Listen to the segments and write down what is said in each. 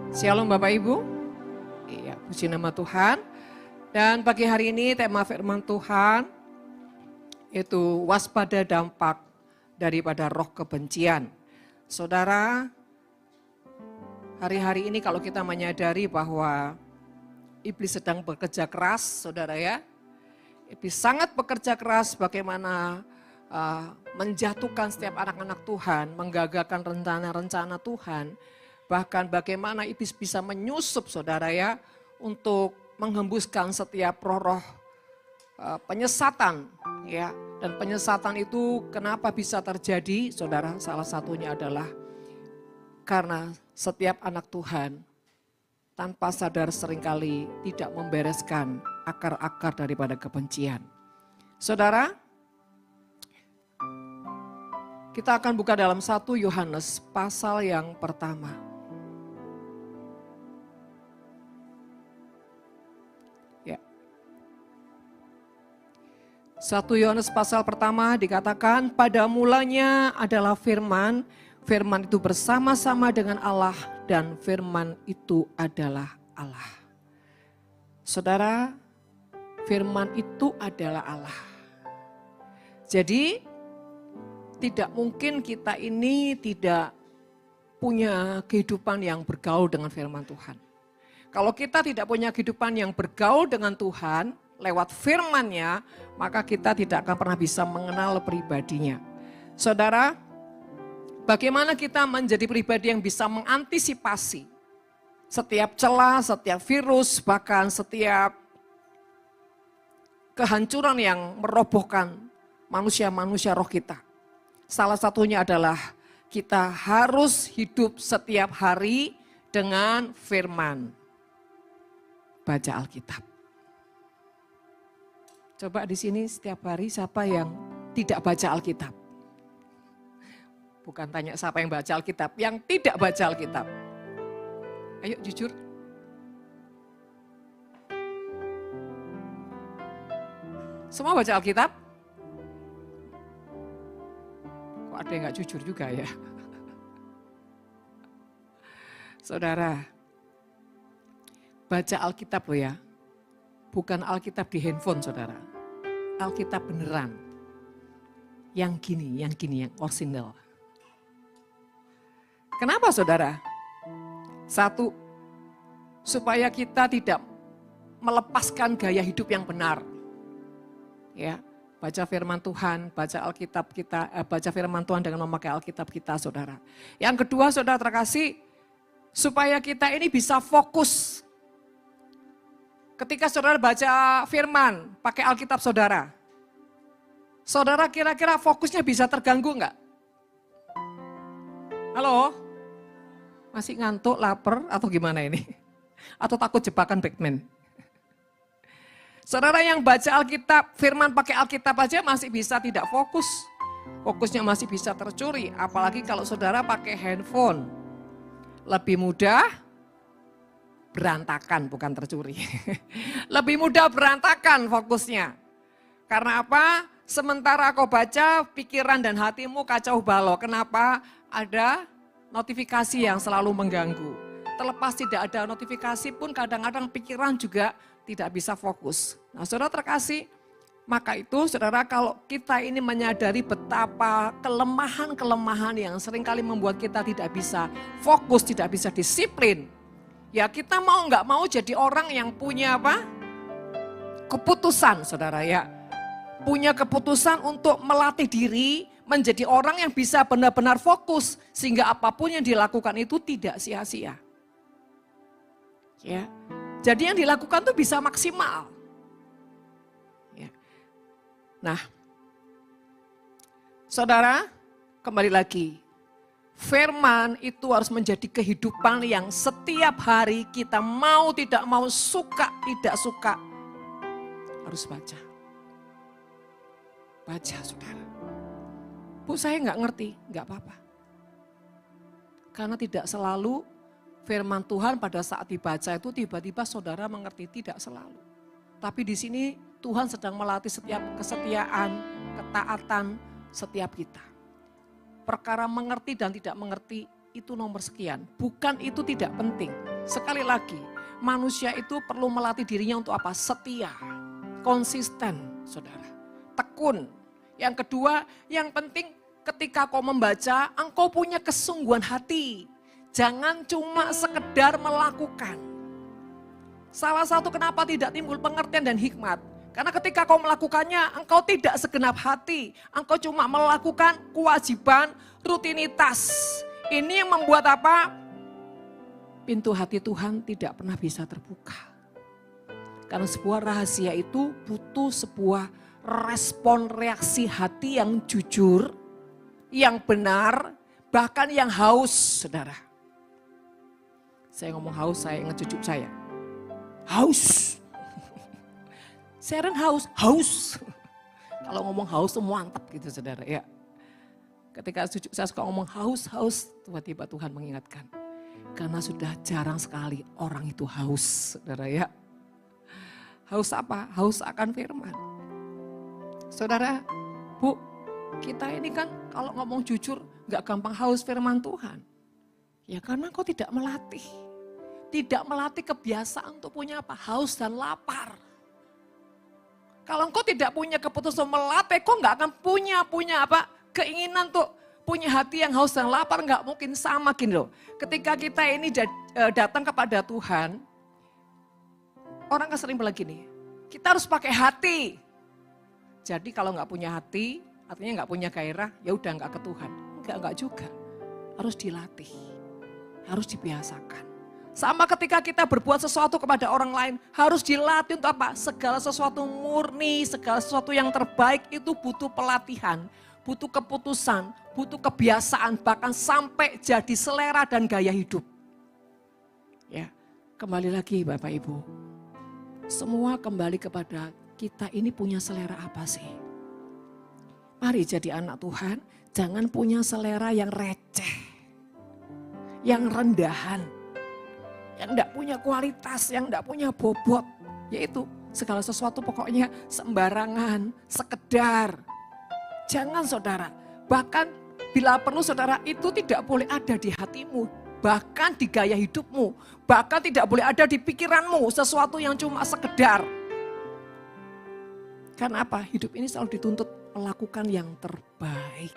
Shalom Bapak Ibu. Iya, puji nama Tuhan. Dan pagi hari ini tema firman Tuhan itu waspada dampak daripada roh kebencian. Saudara, hari-hari ini kalau kita menyadari bahwa iblis sedang bekerja keras, saudara ya. Iblis sangat bekerja keras bagaimana menjatuhkan setiap anak-anak Tuhan, menggagalkan rencana-rencana Tuhan. Bahkan bagaimana iblis bisa menyusup saudara ya, untuk menghembuskan setiap roh-roh penyesatan ya. Dan penyesatan itu kenapa bisa terjadi saudara? Salah satunya adalah karena setiap anak Tuhan tanpa sadar seringkali tidak membereskan akar-akar daripada kebencian. Saudara, kita akan buka dalam 1 Yohanes pasal yang pertama. Ya. 1 Yohanes pasal pertama dikatakan, pada mulanya adalah firman, firman itu bersama-sama dengan Allah dan firman itu adalah Allah. Saudara, firman itu adalah Allah. Jadi tidak mungkin kita ini tidak punya kehidupan yang bergaul dengan firman Tuhan. Kalau kita tidak punya kehidupan yang bergaul dengan Tuhan lewat firman-Nya, maka kita tidak akan pernah bisa mengenal pribadinya. Saudara, bagaimana kita menjadi pribadi yang bisa mengantisipasi setiap celah, setiap virus, bahkan setiap kehancuran yang merobohkan manusia-manusia roh kita. Salah satunya adalah kita harus hidup setiap hari dengan firman. Baca Alkitab. Coba di sini setiap hari siapa yang tidak baca Alkitab? Bukan tanya siapa yang baca Alkitab, yang tidak baca Alkitab. Ayo jujur. Semua baca Alkitab? Kok ada yang gak jujur juga ya? Saudara, baca Alkitab loh ya. Bukan Alkitab di handphone saudara. Alkitab beneran. Yang gini, yang orisinal. Kenapa saudara? Satu, supaya kita tidak melepaskan gaya hidup yang benar. Ya, baca firman Tuhan, baca Alkitab kita, baca firman Tuhan dengan memakai Alkitab kita saudara. Yang kedua saudara terkasih, supaya kita ini bisa fokus. Ketika saudara baca firman, pakai Alkitab saudara. Saudara kira-kira fokusnya bisa terganggu enggak? Halo? Masih ngantuk, lapar atau gimana ini? Atau takut jebakan Batman? Saudara yang baca Alkitab, firman pakai Alkitab aja masih bisa tidak fokus. Fokusnya masih bisa tercuri, apalagi kalau saudara pakai handphone. Lebih mudah berantakan, bukan tercuri. Lebih mudah berantakan fokusnya. Karena apa? Sementara kau baca, pikiran dan hatimu kacau balau. Kenapa? Ada notifikasi yang selalu mengganggu. Terlepas tidak ada notifikasi pun kadang-kadang pikiran juga tidak bisa fokus. Nah saudara terkasih, maka itu saudara kalau kita ini menyadari betapa kelemahan-kelemahan yang seringkali membuat kita tidak bisa fokus, tidak bisa disiplin. Ya kita mau nggak mau jadi orang yang punya apa? Keputusan saudara ya. Punya keputusan untuk melatih diri menjadi orang yang bisa benar-benar fokus. Sehingga apapun yang dilakukan itu tidak sia-sia. Ya. Jadi yang dilakukan itu bisa maksimal. Ya. Nah, saudara kembali lagi. Firman itu harus menjadi kehidupan yang setiap hari kita mau tidak mau, suka tidak suka, harus baca. Baca saudara. Bu saya nggak ngerti, nggak apa-apa. Karena tidak selalu firman Tuhan pada saat dibaca itu tiba-tiba saudara mengerti, tidak selalu. Tapi di sini Tuhan sedang melatih setiap kesetiaan, ketaatan setiap kita. Perkara mengerti dan tidak mengerti itu nomor sekian. Bukan itu tidak penting. Sekali lagi, manusia itu perlu melatih dirinya untuk apa? Setia, konsisten, saudara. Tekun. Yang kedua, yang penting ketika kau membaca, engkau punya kesungguhan hati. Jangan cuma sekedar melakukan. Salah satu kenapa tidak timbul pengertian dan hikmat. Karena ketika kau melakukannya, engkau tidak segenap hati. Engkau cuma melakukan kewajiban, rutinitas. Ini yang membuat apa? Pintu hati Tuhan tidak pernah bisa terbuka. Karena sebuah rahasia itu butuh sebuah respon reaksi hati yang jujur, yang benar, bahkan yang haus, saudara. Saya ngomong haus, saya ingat cucu saya. Haus. Seren haus. Kalau ngomong haus tuh mantap gitu saudara ya. Ketika cucu saya suka ngomong haus, tiba-tiba Tuhan mengingatkan. Karena sudah jarang sekali orang itu haus saudara ya. Haus apa? Haus akan firman. Saudara, Bu, kita ini kan kalau ngomong jujur gak gampang haus firman Tuhan. Ya karena kau tidak melatih. Tidak melatih kebiasaan untuk punya apa? Haus dan lapar. Kalau engkau tidak punya keputusan melatih, kau nggak akan punya apa? Keinginan untuk punya hati yang haus dan lapar, nggak mungkin sama gini loh. Ketika kita ini datang kepada Tuhan, orang kan sering bilang gini, kita harus pakai hati. Jadi kalau nggak punya hati, artinya nggak punya gairah, ya udah nggak ke Tuhan. Nggak juga, harus dilatih, harus dibiasakan. Sama ketika kita berbuat sesuatu kepada orang lain, harus dilatih untuk apa? Segala sesuatu murni, segala sesuatu yang terbaik itu butuh pelatihan, butuh keputusan, butuh kebiasaan, bahkan sampai jadi selera dan gaya hidup. Ya, kembali lagi Bapak Ibu, semua kembali kepada kita ini punya selera apa sih? Mari jadi anak Tuhan, jangan punya selera yang receh, yang rendahan. Yang tidak punya kualitas, yang tidak punya bobot. Yaitu segala sesuatu pokoknya sembarangan, sekedar. Jangan saudara, bahkan bila perlu saudara itu tidak boleh ada di hatimu. Bahkan di gaya hidupmu, bahkan tidak boleh ada di pikiranmu sesuatu yang cuma sekedar. Karena apa? Hidup ini selalu dituntut melakukan yang terbaik.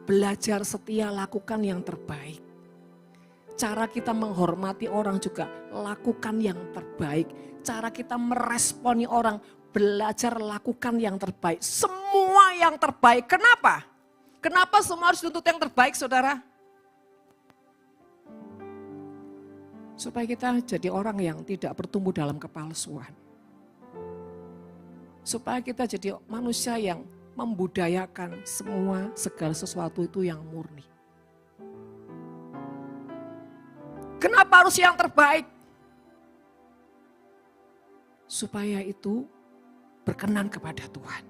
Belajar setia lakukan yang terbaik. Cara kita menghormati orang juga lakukan yang terbaik. Cara kita meresponi orang, belajar lakukan yang terbaik. Semua yang terbaik. Kenapa? Kenapa semua harus dituntut yang terbaik saudara? Supaya kita jadi orang yang tidak bertumbuh dalam kepalsuan. Supaya kita jadi manusia yang membudayakan semua segala sesuatu itu yang murni. Kenapa harus yang terbaik? Supaya itu berkenan kepada Tuhan.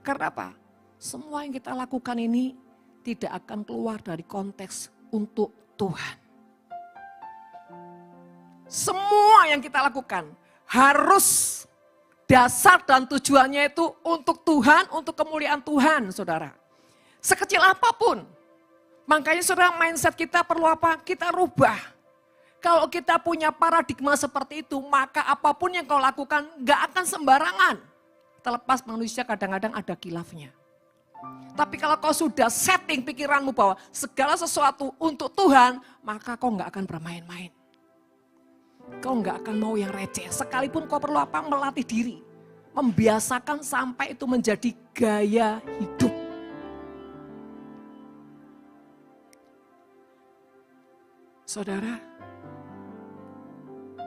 Karena apa? Semua yang kita lakukan ini tidak akan keluar dari konteks untuk Tuhan. Semua yang kita lakukan harus dasar dan tujuannya itu untuk Tuhan, untuk kemuliaan Tuhan, saudara. Sekecil apapun. Makanya saudara, mindset kita perlu apa? Kita rubah. Kalau kita punya paradigma seperti itu, maka apapun yang kau lakukan gak akan sembarangan. Terlepas manusia kadang-kadang ada khilafnya. Tapi kalau kau sudah setting pikiranmu bahwa segala sesuatu untuk Tuhan, maka kau gak akan bermain-main. Kau gak akan mau yang receh. Sekalipun kau perlu apa? Melatih diri. Membiasakan sampai itu menjadi gaya hidup. Saudara,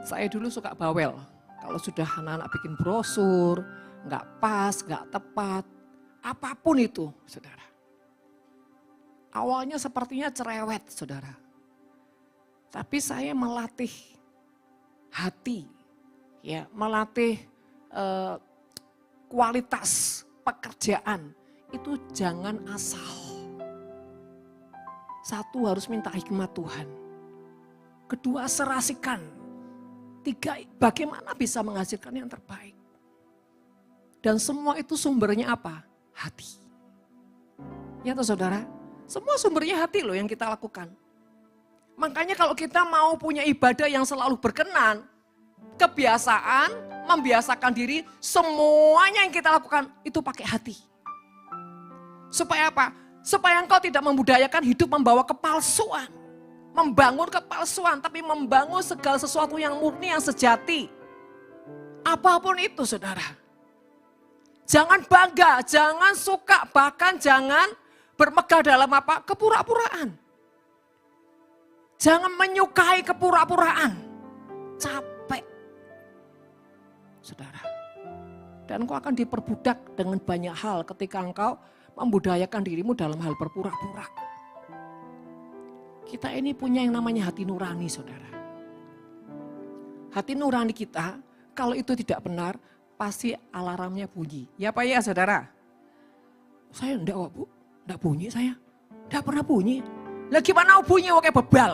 saya dulu suka bawel. Kalau sudah anak-anak bikin brosur, nggak pas, nggak tepat, apapun itu, saudara. Awalnya sepertinya cerewet, saudara. Tapi saya melatih hati, ya, melatih kualitas pekerjaan. Itu jangan asal. Satu, harus minta hikmat Tuhan. Kedua, serasikan. Tiga, bagaimana bisa menghasilkan yang terbaik. Dan semua itu sumbernya apa? Hati. Ya toh saudara, Semua sumbernya hati loh yang kita lakukan. Makanya kalau kita mau punya ibadah yang selalu berkenan, kebiasaan, membiasakan diri, semuanya yang kita lakukan itu pakai hati. Supaya apa? Supaya engkau tidak membudayakan hidup membawa kepalsuan. Membangun kepalsuan, tapi membangun segala sesuatu yang murni, yang sejati. Apapun itu saudara. Jangan bangga, jangan suka, bahkan jangan bermegah dalam apa? Kepura-puraan. Jangan menyukai kepura-puraan. Capek. Saudara. Dan engkau akan diperbudak dengan banyak hal ketika engkau membudayakan dirimu dalam hal berpura-pura. Kita ini punya yang namanya hati nurani, saudara. Hati nurani kita, kalau itu tidak benar, pasti alarmnya bunyi. Ya Pak ya saudara? Saya enggak kok Bu, enggak bunyi saya. Enggak pernah bunyi. Lah gimana bunyi kayak bebal?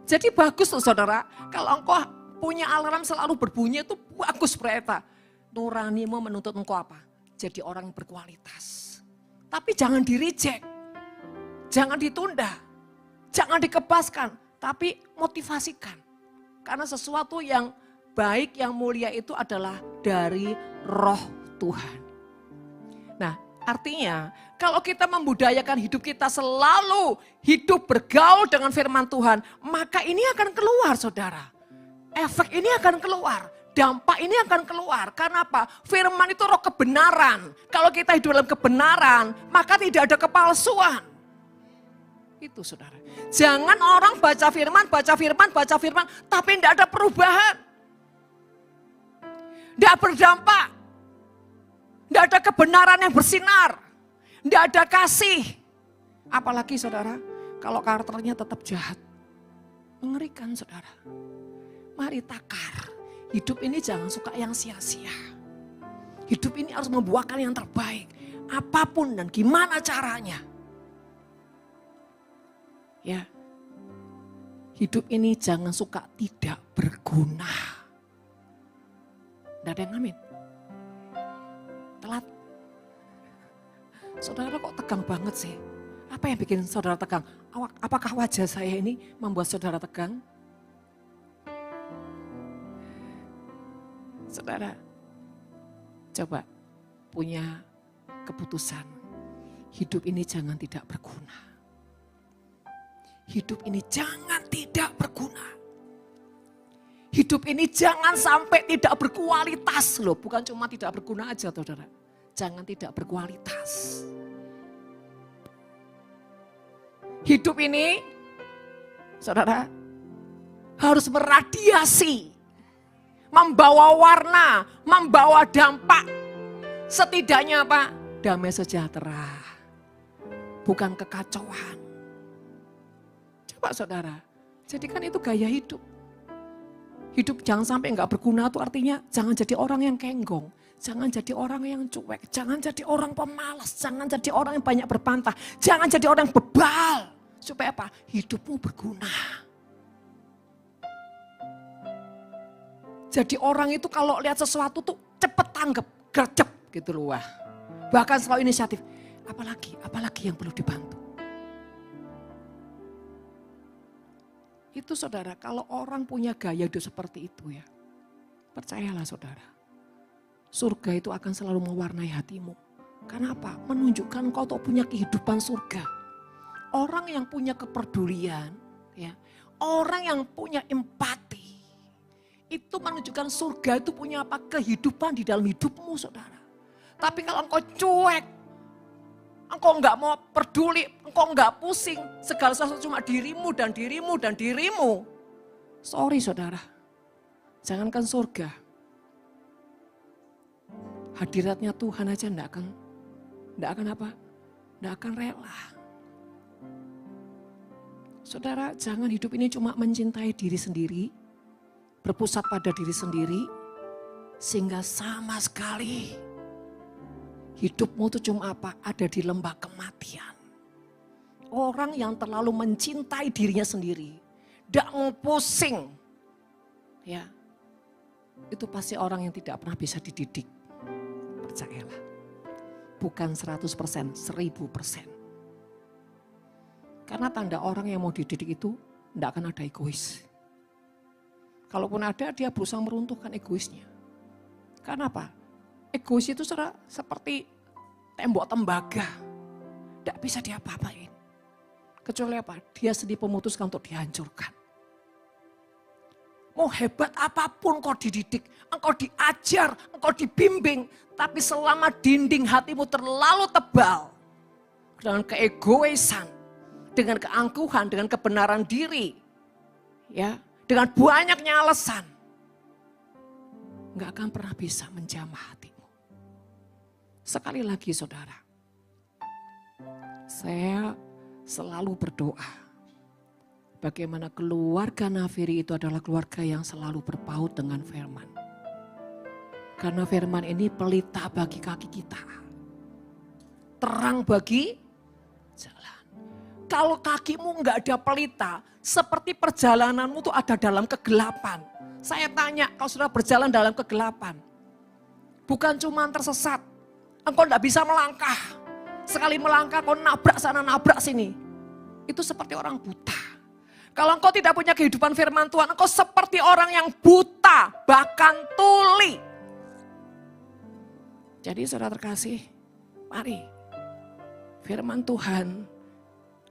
Jadi bagus loh saudara, kalau engkau punya alarm selalu berbunyi itu bagus bereta. Nuranimu menuntut engkau apa? Jadi orang yang berkualitas. Tapi jangan di-reject. Jangan ditunda. Jangan dikebaskan. Tapi motivasikan. Karena sesuatu yang baik, yang mulia itu adalah dari roh Tuhan. Nah artinya kalau kita membudayakan hidup kita selalu hidup bergaul dengan firman Tuhan. Maka ini akan keluar saudara. Efek ini akan keluar. Dampak ini akan keluar. Karena apa? Firman itu roh kebenaran. Kalau kita hidup dalam kebenaran, maka tidak ada kepalsuan. Itu saudara. Jangan orang baca firman, tapi tidak ada perubahan. Tidak berdampak. Tidak ada kebenaran yang bersinar. Tidak ada kasih. Apalagi saudara, kalau karakternya tetap jahat. Mengerikan saudara. Mari takar. Hidup ini jangan suka yang sia-sia. Hidup ini harus membuahkan yang terbaik. Apapun dan gimana caranya. Ya. Hidup ini jangan suka tidak berguna. Tidak ada yang ngamin. Telat. Saudara kok tegang banget sih? Apa yang bikin saudara tegang? Apakah wajah saya ini membuat saudara tegang? Saudara, coba punya keputusan. Hidup ini jangan tidak berguna. Hidup ini jangan tidak berguna. Hidup ini jangan sampai tidak berkualitas loh. Bukan cuma tidak berguna aja saudara. Jangan tidak berkualitas. Hidup ini, saudara, harus berradiasi. Membawa warna, membawa dampak. Setidaknya apa? Damai sejahtera. Bukan kekacauan. Coba saudara, jadikan itu gaya hidup. Hidup jangan sampai enggak berguna itu artinya jangan jadi orang yang kenggong. Jangan jadi orang yang cuek. Jangan jadi orang pemalas. Jangan jadi orang yang banyak berbantah. Jangan jadi orang yang bebal. Supaya apa? Hidupmu berguna. Jadi orang itu kalau lihat sesuatu tuh cepet tanggap, gercep gitu loh. Wah. Bahkan selalu inisiatif. Apalagi yang perlu dibantu. Itu saudara, kalau orang punya gaya hidup seperti itu ya. Percayalah saudara. Surga itu akan selalu mewarnai hatimu. Karena apa? Menunjukkan kau tuh punya kehidupan surga. Orang yang punya kepedulian, ya, orang yang punya empati. Itu menunjukkan surga itu punya apa? Kehidupan di dalam hidupmu saudara. Tapi kalau engkau cuek, engkau enggak mau peduli, engkau enggak pusing. Segala sesuatu cuma dirimu dan dirimu dan dirimu. Sorry saudara, jangankan surga. Hadiratnya Tuhan aja enggak akan apa? Enggak akan rela. Saudara, jangan hidup ini cuma mencintai diri sendiri. Berpusat pada diri sendiri, sehingga sama sekali hidupmu itu cuma apa? Ada di lembah kematian. Orang yang terlalu mencintai dirinya sendiri, tidak mau pusing, ya, itu pasti orang yang tidak pernah bisa dididik. Percayalah, bukan 100%, 1000%. Karena tanda orang yang mau dididik itu tidak akan ada egois. Kalaupun ada, dia berusaha meruntuhkan egoisnya. Karena apa? Egois itu seperti tembok tembaga. Tidak bisa diapa-apain. Kecuali apa? Dia sendiri memutuskan untuk dihancurkan. Mau hebat apapun kau dididik, engkau diajar, engkau dibimbing. Tapi selama dinding hatimu terlalu tebal. Dengan keegoisan, dengan keangkuhan, dengan kebenaran diri. Ya, dengan banyaknya alasan. Enggak akan pernah bisa menjamah hatimu. Sekali lagi saudara. Saya selalu berdoa. Bagaimana keluarga Nafiri itu adalah keluarga yang selalu berpaut dengan firman. Karena firman ini pelita bagi kaki kita. Terang bagi jalan. Kalau kakimu enggak ada pelita, seperti perjalananmu tuh ada dalam kegelapan. Saya tanya, kalau sudah berjalan dalam kegelapan, bukan cuma tersesat, engkau enggak bisa melangkah. Sekali melangkah, kau nabrak sana, nabrak sini. Itu seperti orang buta. Kalau engkau tidak punya kehidupan firman Tuhan, engkau seperti orang yang buta, bahkan tuli. Jadi saudara terkasih, mari firman Tuhan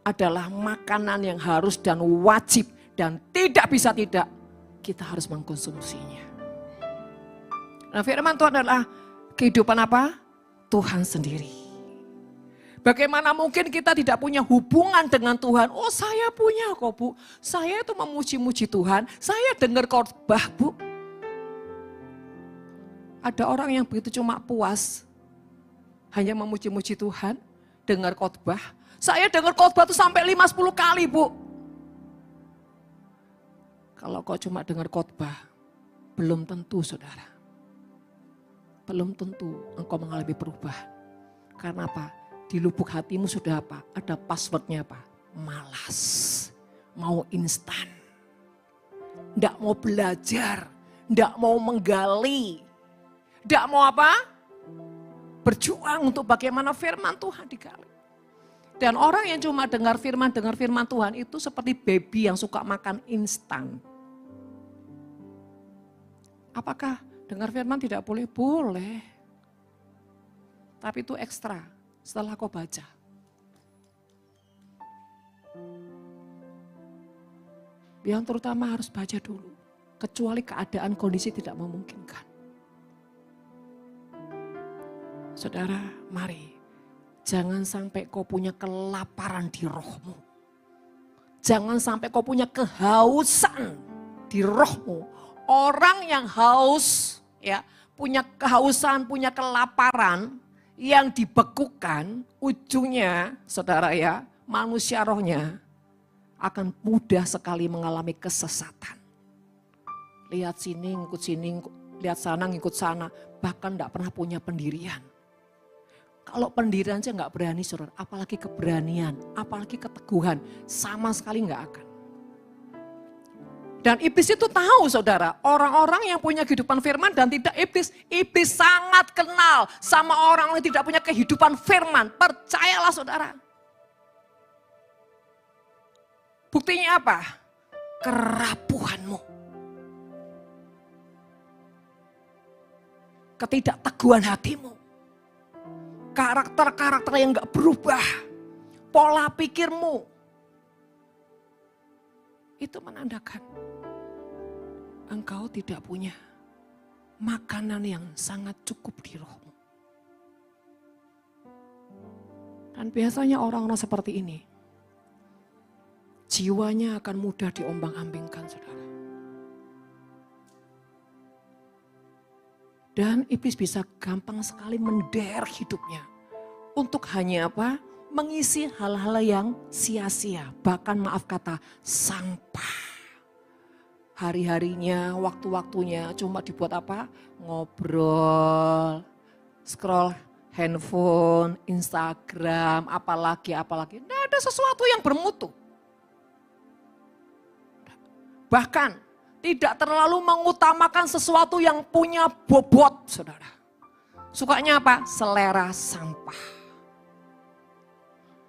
adalah makanan yang harus dan wajib dan tidak bisa tidak kita harus mengkonsumsinya. Nah, firman Tuhan adalah kehidupan apa? Tuhan sendiri. Bagaimana mungkin kita tidak punya hubungan dengan Tuhan? Oh, saya punya kok, Bu. Saya itu memuji-muji Tuhan. Saya dengar khotbah, Bu. Ada orang yang begitu cuma puas hanya memuji-muji Tuhan, dengar khotbah. Saya dengar khotbah itu sampai 5-10 kali, Bu. Kalau kau cuma dengar khotbah, belum tentu saudara. Belum tentu engkau mengalami perubahan. Karena apa? Di lubuk hatimu sudah apa? Ada passwordnya apa? Malas. Mau instan. Tidak mau belajar. Tidak mau menggali. Tidak mau apa? Berjuang untuk bagaimana firman Tuhan digali. Dan orang yang cuma dengar firman Tuhan itu seperti baby yang suka makan instan. Apakah dengar firman tidak boleh? Boleh. Tapi itu ekstra setelah kau baca. Yang terutama harus baca dulu. Kecuali keadaan kondisi tidak memungkinkan. Saudara, mari. Jangan sampai kau punya kelaparan di rohmu. Jangan sampai kau punya kehausan di rohmu. Orang yang haus, ya, punya kehausan, punya kelaparan yang dibekukan, ujungnya, saudara ya, manusia rohnya akan mudah sekali mengalami kesesatan. Lihat sini, ngikut sini, lihat sana, ngikut sana, bahkan tidak pernah punya pendirian. Kalau pendirian saja nggak berani saudara, apalagi keberanian, apalagi keteguhan, sama sekali nggak akan. Dan iblis itu tahu saudara, orang-orang yang punya kehidupan firman dan tidak iblis sangat kenal sama orang yang tidak punya kehidupan firman. Percayalah saudara. Buktinya apa? Kerapuhanmu. Ketidakteguhan hatimu. Karakter-karakter yang gak berubah. Pola pikirmu. Itu menandakan engkau tidak punya makanan yang sangat cukup di rohmu. Dan biasanya orang-orang seperti ini, jiwanya akan mudah diombang-ambingkan saudara. Dan iblis bisa gampang sekali menderek hidupnya. Untuk hanya apa? Mengisi hal-hal yang sia-sia. Bahkan maaf kata sampah. Hari-harinya, waktu-waktunya cuma dibuat apa? Ngobrol, scroll handphone, Instagram, apalagi. Tidak ada sesuatu yang bermutu. Bahkan tidak terlalu mengutamakan sesuatu yang punya bobot, saudara. Sukanya apa? Selera sampah.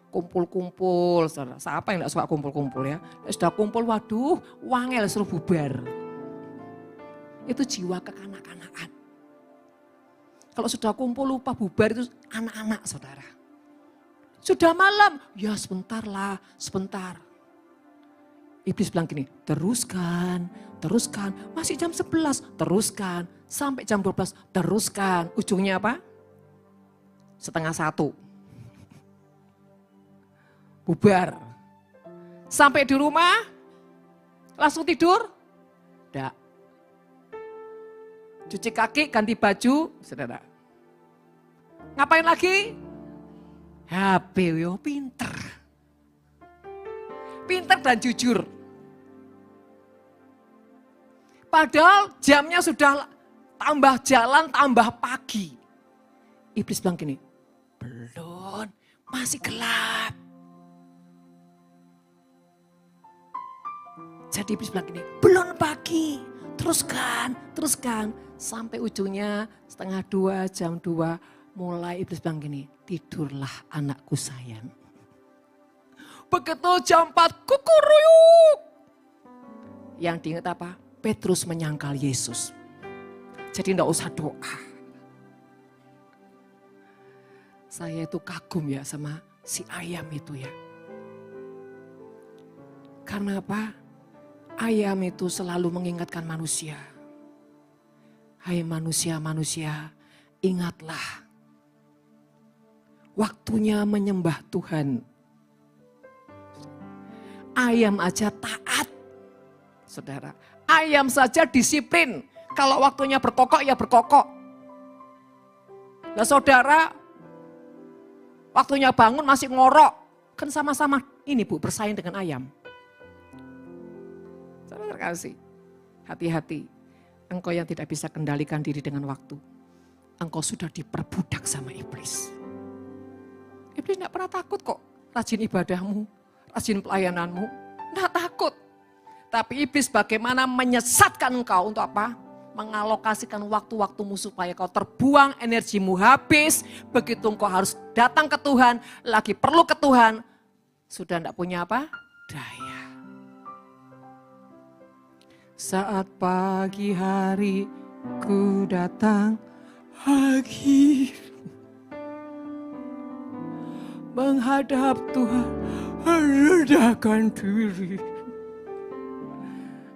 Kumpul-kumpul, saudara. Siapa yang gak suka kumpul-kumpul ya? Sudah kumpul, waduh, wangel suruh bubar. Itu jiwa kekanak-kanakan. Kalau sudah kumpul lupa bubar itu anak-anak saudara. Sudah malam, ya sebentar lah, sebentar. Iblis bilang gini, teruskan, teruskan. Masih jam 11, teruskan. Sampai jam 12, teruskan. Ujungnya apa? 12:30. Bubar. Sampai di rumah, langsung tidur? Tidak. Cuci kaki, ganti baju, saudara. Ngapain lagi? HP, yo pinter. Pinter dan jujur. Padahal jamnya sudah tambah jalan, tambah pagi. Iblis bilang gini, belum, masih gelap. Jadi iblis bilang gini, belum pagi, teruskan, teruskan. Sampai ujungnya 1:30, jam 2, mulai iblis bilang gini, tidurlah anakku sayang. Begitu jam 4, kukuruyuk. Yang diingat apa? Petrus menyangkal Yesus. Jadi enggak usah doa. Saya itu kagum ya sama si ayam itu ya. Karena apa? Ayam itu selalu mengingatkan manusia. Hai manusia-manusia, ingatlah. Waktunya menyembah Tuhan. Ayam aja taat, saudara. Ayam saja disiplin. Kalau waktunya berkokok, ya berkokok. Nah saudara, waktunya bangun masih ngorok. Kan sama-sama ini Bu, bersaing dengan ayam. Saudara terkasih, hati-hati. Engkau yang tidak bisa kendalikan diri dengan waktu. Engkau sudah diperbudak sama iblis. Iblis tidak pernah takut kok. Rajin ibadahmu, rajin pelayananmu. Tidak takut. Tapi iblis bagaimana menyesatkan engkau untuk apa? Mengalokasikan waktu-waktumu supaya kau terbuang, energimu habis. Begitu engkau harus datang ke Tuhan, lagi perlu ke Tuhan. Sudah tidak punya apa? Daya. Saat pagi hari ku datang pagi. Menghadap Tuhan, rendahkan diri.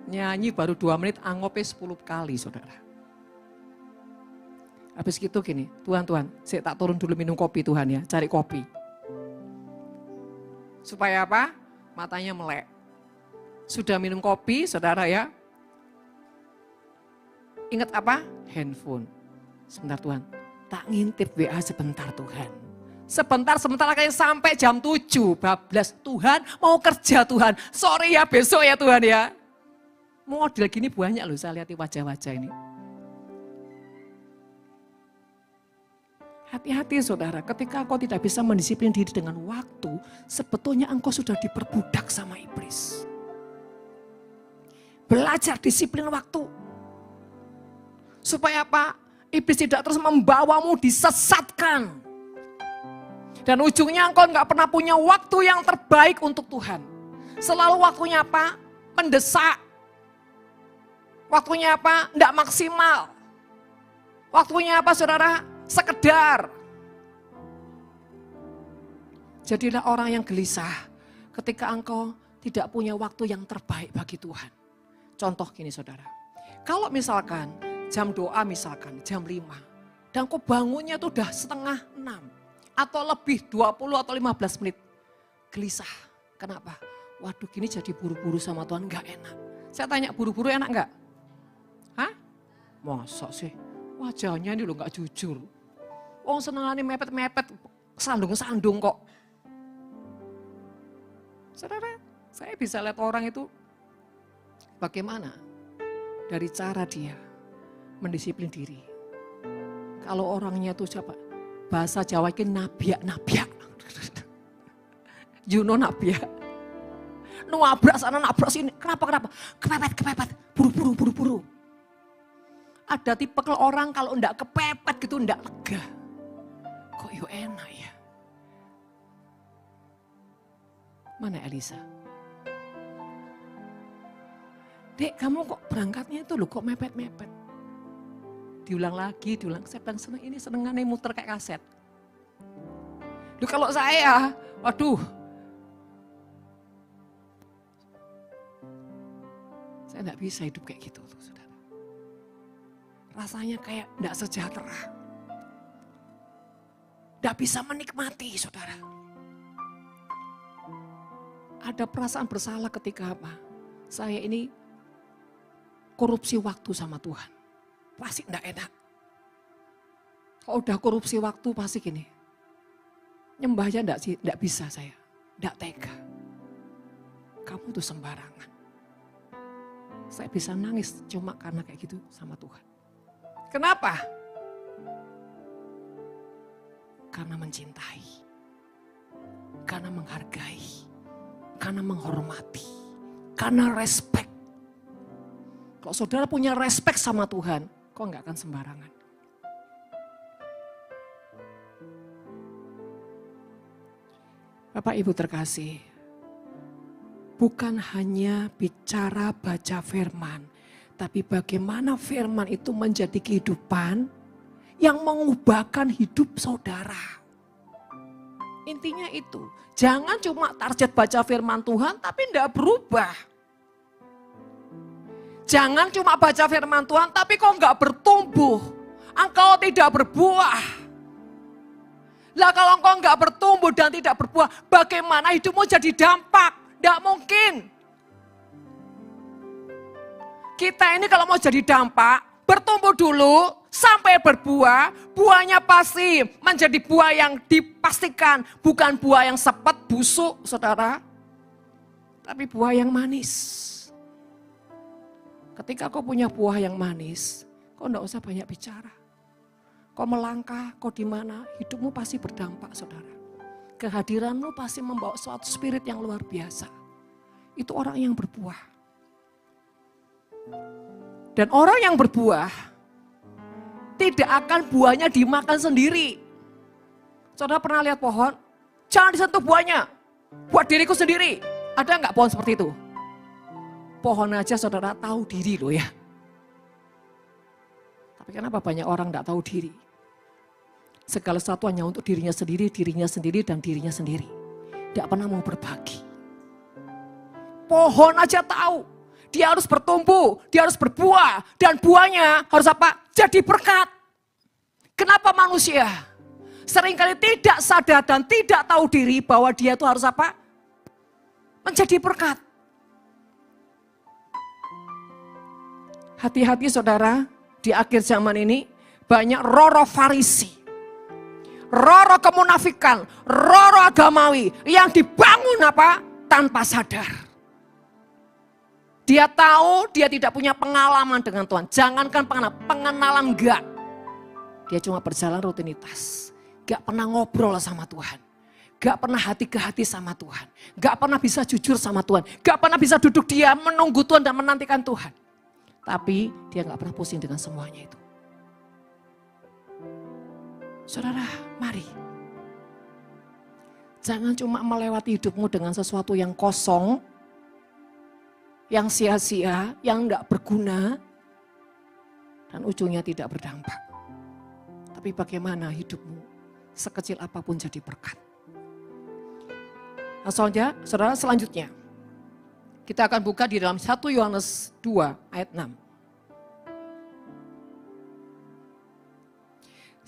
Nyanyi baru 2 menit, angopnya 10 kali saudara. Habis gitu gini, Tuhan, saya tak turun dulu minum kopi Tuhan ya, cari kopi. Supaya apa? Matanya melek. Sudah minum kopi saudara ya. Ingat apa? Handphone. Sebentar Tuhan, tak ngintip WA sebentar Tuhan. Sebentar akhirnya sampai jam 7, bablas Tuhan mau kerja Tuhan. Sorry ya besok ya Tuhan ya. Model gini banyak loh saya lihat wajah-wajah ini. Hati-hati saudara, ketika engkau tidak bisa mendisiplin diri dengan waktu, sebetulnya engkau sudah diperbudak sama iblis. Belajar disiplin waktu. Supaya apa? Iblis tidak terus membawamu disesatkan. Dan ujungnya engkau nggak pernah punya waktu yang terbaik untuk Tuhan. Selalu waktunya apa? Mendesak. Waktunya apa? Nggak maksimal. Waktunya apa saudara? Sekedar. Jadilah orang yang gelisah ketika engkau tidak punya waktu yang terbaik bagi Tuhan. Contoh gini saudara. Kalau misalkan jam doa misalkan jam 5. Dan kau bangunnya tuh udah 5:30. Atau lebih 20 atau 15 menit. Gelisah. Kenapa? Waduh gini jadi buru-buru sama Tuhan gak enak. Saya tanya buru-buru enak gak? Hah? Masa sih? Wajahnya ini loh gak jujur. Oh senengannya mepet-mepet. Sandung-sandung kok. Saudara, saya bisa lihat orang itu bagaimana dari cara dia mendisiplin diri. Kalau orangnya tuh siapa? Bahasa Jawa ini nabiak. You know nabiak. Nabrak sana nabrak sini. Kenapa? Kepepet. Buru-buru. Ada tipe orang kalau enggak kepepet gitu enggak lega. Kok yo enak ya? Mana Elisa? Dek, kamu kok berangkatnya itu loh kok mepet-mepet. Diulang lagi, diulang. Saya bilang seneng ini senengannya muter kayak kaset. Duh kalau saya, waduh. Saya enggak bisa hidup kayak gitu tuh, saudara. Rasanya kayak enggak sejahtera. Enggak bisa menikmati, saudara. Ada perasaan bersalah ketika apa? Saya ini korupsi waktu sama Tuhan. Pasti enggak enak. Kalau udah korupsi waktu pasti gini. Nyembah aja enggak bisa saya. Enggak tega. Kamu tuh sembarangan. Saya bisa nangis cuma karena kayak gitu sama Tuhan. Kenapa? Karena mencintai. Karena menghargai. Karena menghormati, karena respect. Kalau saudara punya respect sama Tuhan, kok enggak akan sembarangan. Bapak Ibu terkasih, bukan hanya bicara baca firman, tapi bagaimana firman itu menjadi kehidupan yang mengubahkan hidup saudara. Intinya itu, jangan cuma target baca firman Tuhan tapi enggak berubah. Jangan cuma baca firman Tuhan tapi kok enggak bertumbuh. Engkau tidak berbuah. Lah kalau engkau enggak bertumbuh dan tidak berbuah, bagaimana hidupmu jadi dampak? Enggak mungkin. Kita ini kalau mau jadi dampak, bertumbuh dulu. Sampai berbuah, buahnya pasti menjadi buah yang dipastikan. Bukan buah yang sepet, busuk, saudara. Tapi buah yang manis. Ketika kau punya buah yang manis, kau enggak usah banyak bicara. Kau melangkah, kau di mana, hidupmu pasti berdampak, saudara. Kehadiranmu pasti membawa suatu spirit yang luar biasa. Itu orang yang berbuah. Dan orang yang berbuah, tidak akan buahnya dimakan sendiri. Saudara pernah lihat pohon? Jangan disentuh buahnya. Buat diriku sendiri. Ada enggak pohon seperti itu? Pohon aja saudara tahu diri loh ya. Tapi kenapa banyak orang enggak tahu diri? Segala sesuatu hanya untuk dirinya sendiri, dan dirinya sendiri. Tidak pernah mau berbagi. Pohon aja tahu. Dia harus bertumbuh, dia harus berbuah. Dan buahnya harus apa? Jadi berkat. Kenapa manusia seringkali tidak sadar dan tidak tahu diri bahwa dia itu harus apa? Menjadi berkat. Hati-hati saudara, di akhir zaman ini banyak roro Farisi. Roro kemunafikan, roro agamawi yang dibangun apa? Tanpa sadar. Dia tahu dia tidak punya pengalaman dengan Tuhan. Jangankan pengenalan enggak. Dia cuma berjalan rutinitas. Enggak pernah ngobrol sama Tuhan. Enggak pernah hati ke hati sama Tuhan. Enggak pernah bisa jujur sama Tuhan. Enggak pernah bisa duduk diam menunggu Tuhan dan menantikan Tuhan. Tapi dia enggak pernah pusing dengan semuanya itu. Saudara, mari. Jangan cuma melewati hidupmu dengan sesuatu yang kosong, yang sia-sia, yang enggak berguna, dan ujungnya tidak berdampak. Tapi bagaimana hidupmu sekecil apapun jadi berkat. Nah, saudara selanjutnya, kita akan buka di dalam 1 Yohanes 2 ayat 6.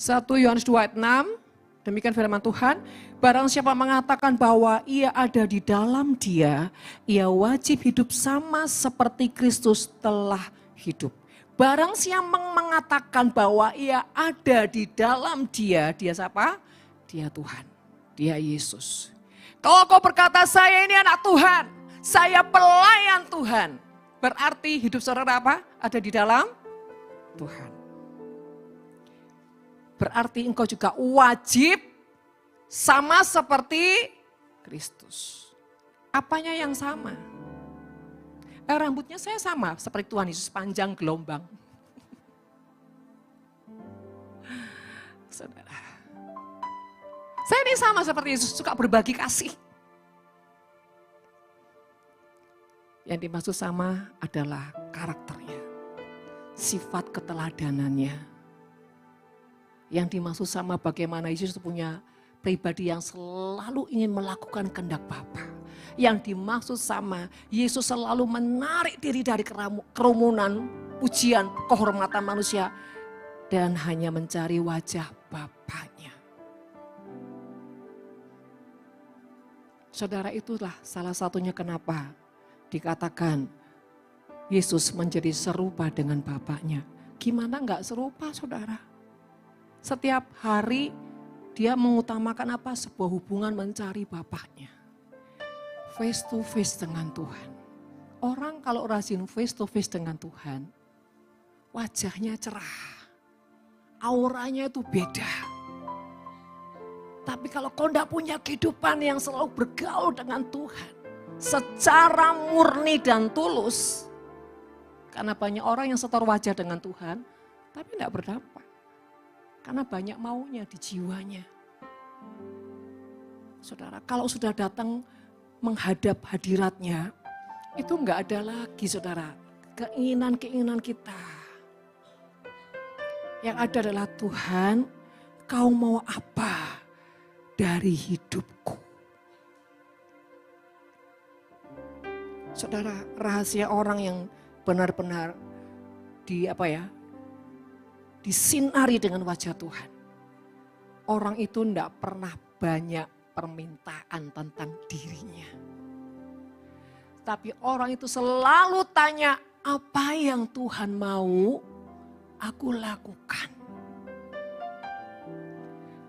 1 Yohanes 2 ayat 6, demikian firman Tuhan, barang siapa mengatakan bahwa ia ada di dalam dia, ia wajib hidup sama seperti Kristus telah hidup. Barang siapa mengatakan bahwa ia ada di dalam dia siapa? Dia Tuhan, dia Yesus. Kalau kau berkata saya ini anak Tuhan, saya pelayan Tuhan, berarti hidup saudara apa? Ada di dalam Tuhan. Berarti engkau juga wajib sama seperti Kristus. Apanya yang sama? Rambutnya saya sama seperti Tuhan Yesus, panjang gelombang. saudara. Saya ini sama seperti Yesus, suka berbagi kasih. Yang dimaksud sama adalah karakternya, sifat keteladanannya. Yang dimaksud sama bagaimana Yesus punya pribadi yang selalu ingin melakukan kehendak Bapa. Yang dimaksud sama Yesus selalu menarik diri dari kerumunan, pujian, kehormatan manusia. Dan hanya mencari wajah Bapaknya. Saudara, itulah salah satunya kenapa dikatakan Yesus menjadi serupa dengan Bapaknya. Gimana enggak serupa, saudara? Setiap hari dia mengutamakan apa? Sebuah hubungan mencari Bapaknya. Face to face dengan Tuhan. Orang kalau rajin face to face dengan Tuhan, wajahnya cerah. Auranya itu beda. Tapi kalau kau tidak punya kehidupan yang selalu bergaul dengan Tuhan, secara murni dan tulus, karena banyak orang yang setor wajah dengan Tuhan, tapi tidak berdampak. Karena banyak maunya di jiwanya. Saudara, kalau sudah datang menghadap hadiratnya, itu enggak ada lagi, saudara, keinginan-keinginan kita. Yang ada adalah Tuhan, kau mau apa dari hidupku? Saudara, rahasia orang yang benar-benar disinari dengan wajah Tuhan. Orang itu tidak pernah banyak permintaan tentang dirinya. Tapi orang itu selalu tanya, apa yang Tuhan mau aku lakukan.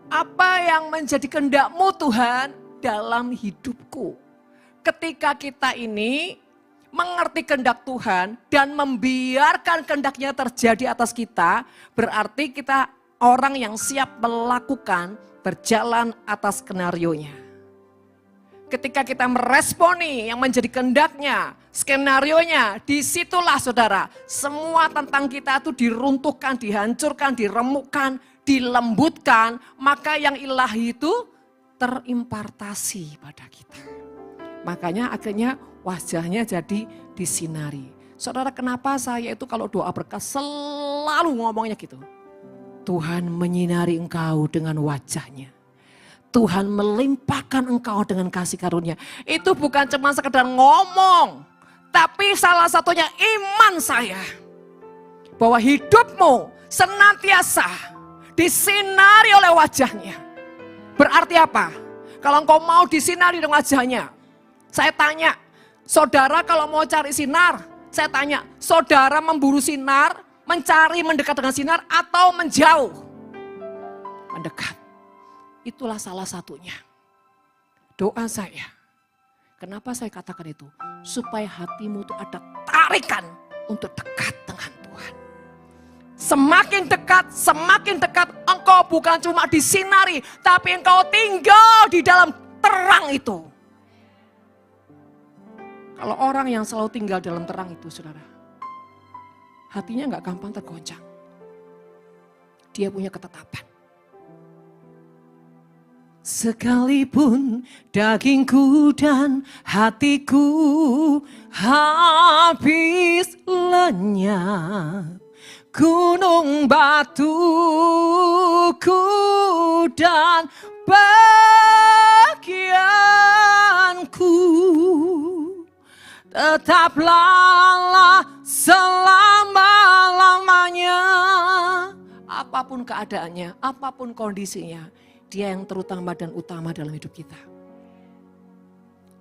Apa yang menjadi kehendak-Mu Tuhan dalam hidupku. Ketika kita ini mengerti kehendak Tuhan dan membiarkan kehendak-Nya terjadi atas kita, berarti kita orang yang siap melakukan berjalan atas skenario-Nya. Ketika kita meresponi yang menjadi kehendak-Nya, skenario-nya, disitulah saudara, semua tentang kita itu diruntuhkan, dihancurkan, diremukkan, dilembutkan, maka yang ilahi itu terimpartasi pada kita. Makanya akhirnya wajahnya jadi disinari. Saudara, kenapa saya itu kalau doa berkat selalu ngomongnya gitu. Tuhan menyinari engkau dengan wajahnya. Tuhan melimpahkan engkau dengan kasih karunia. Itu bukan cuma sekedar ngomong. Tapi salah satunya iman saya. Bahwa hidupmu senantiasa disinari oleh wajahnya. Berarti apa? Kalau engkau mau disinari dengan wajahnya. Saya tanya, saudara kalau mau cari sinar. Saya tanya, saudara memburu sinar, mencari mendekat dengan sinar atau menjauh? Mendekat. Itulah salah satunya. Doa saya. Kenapa saya katakan itu? Supaya hatimu itu ada tarikan untuk dekat dengan Tuhan. Semakin dekat engkau bukan cuma disinari. Tapi engkau tinggal di dalam terang itu. Kalau orang yang selalu tinggal dalam terang itu, saudara. Hatinya gak gampang tergoncang. Dia punya ketetapan. Sekalipun dagingku dan hatiku habis lenyap, gunung batuku dan bagianku tetaplah selama-lamanya. Apapun keadaannya, apapun kondisinya, Dia yang terutama dan utama dalam hidup kita.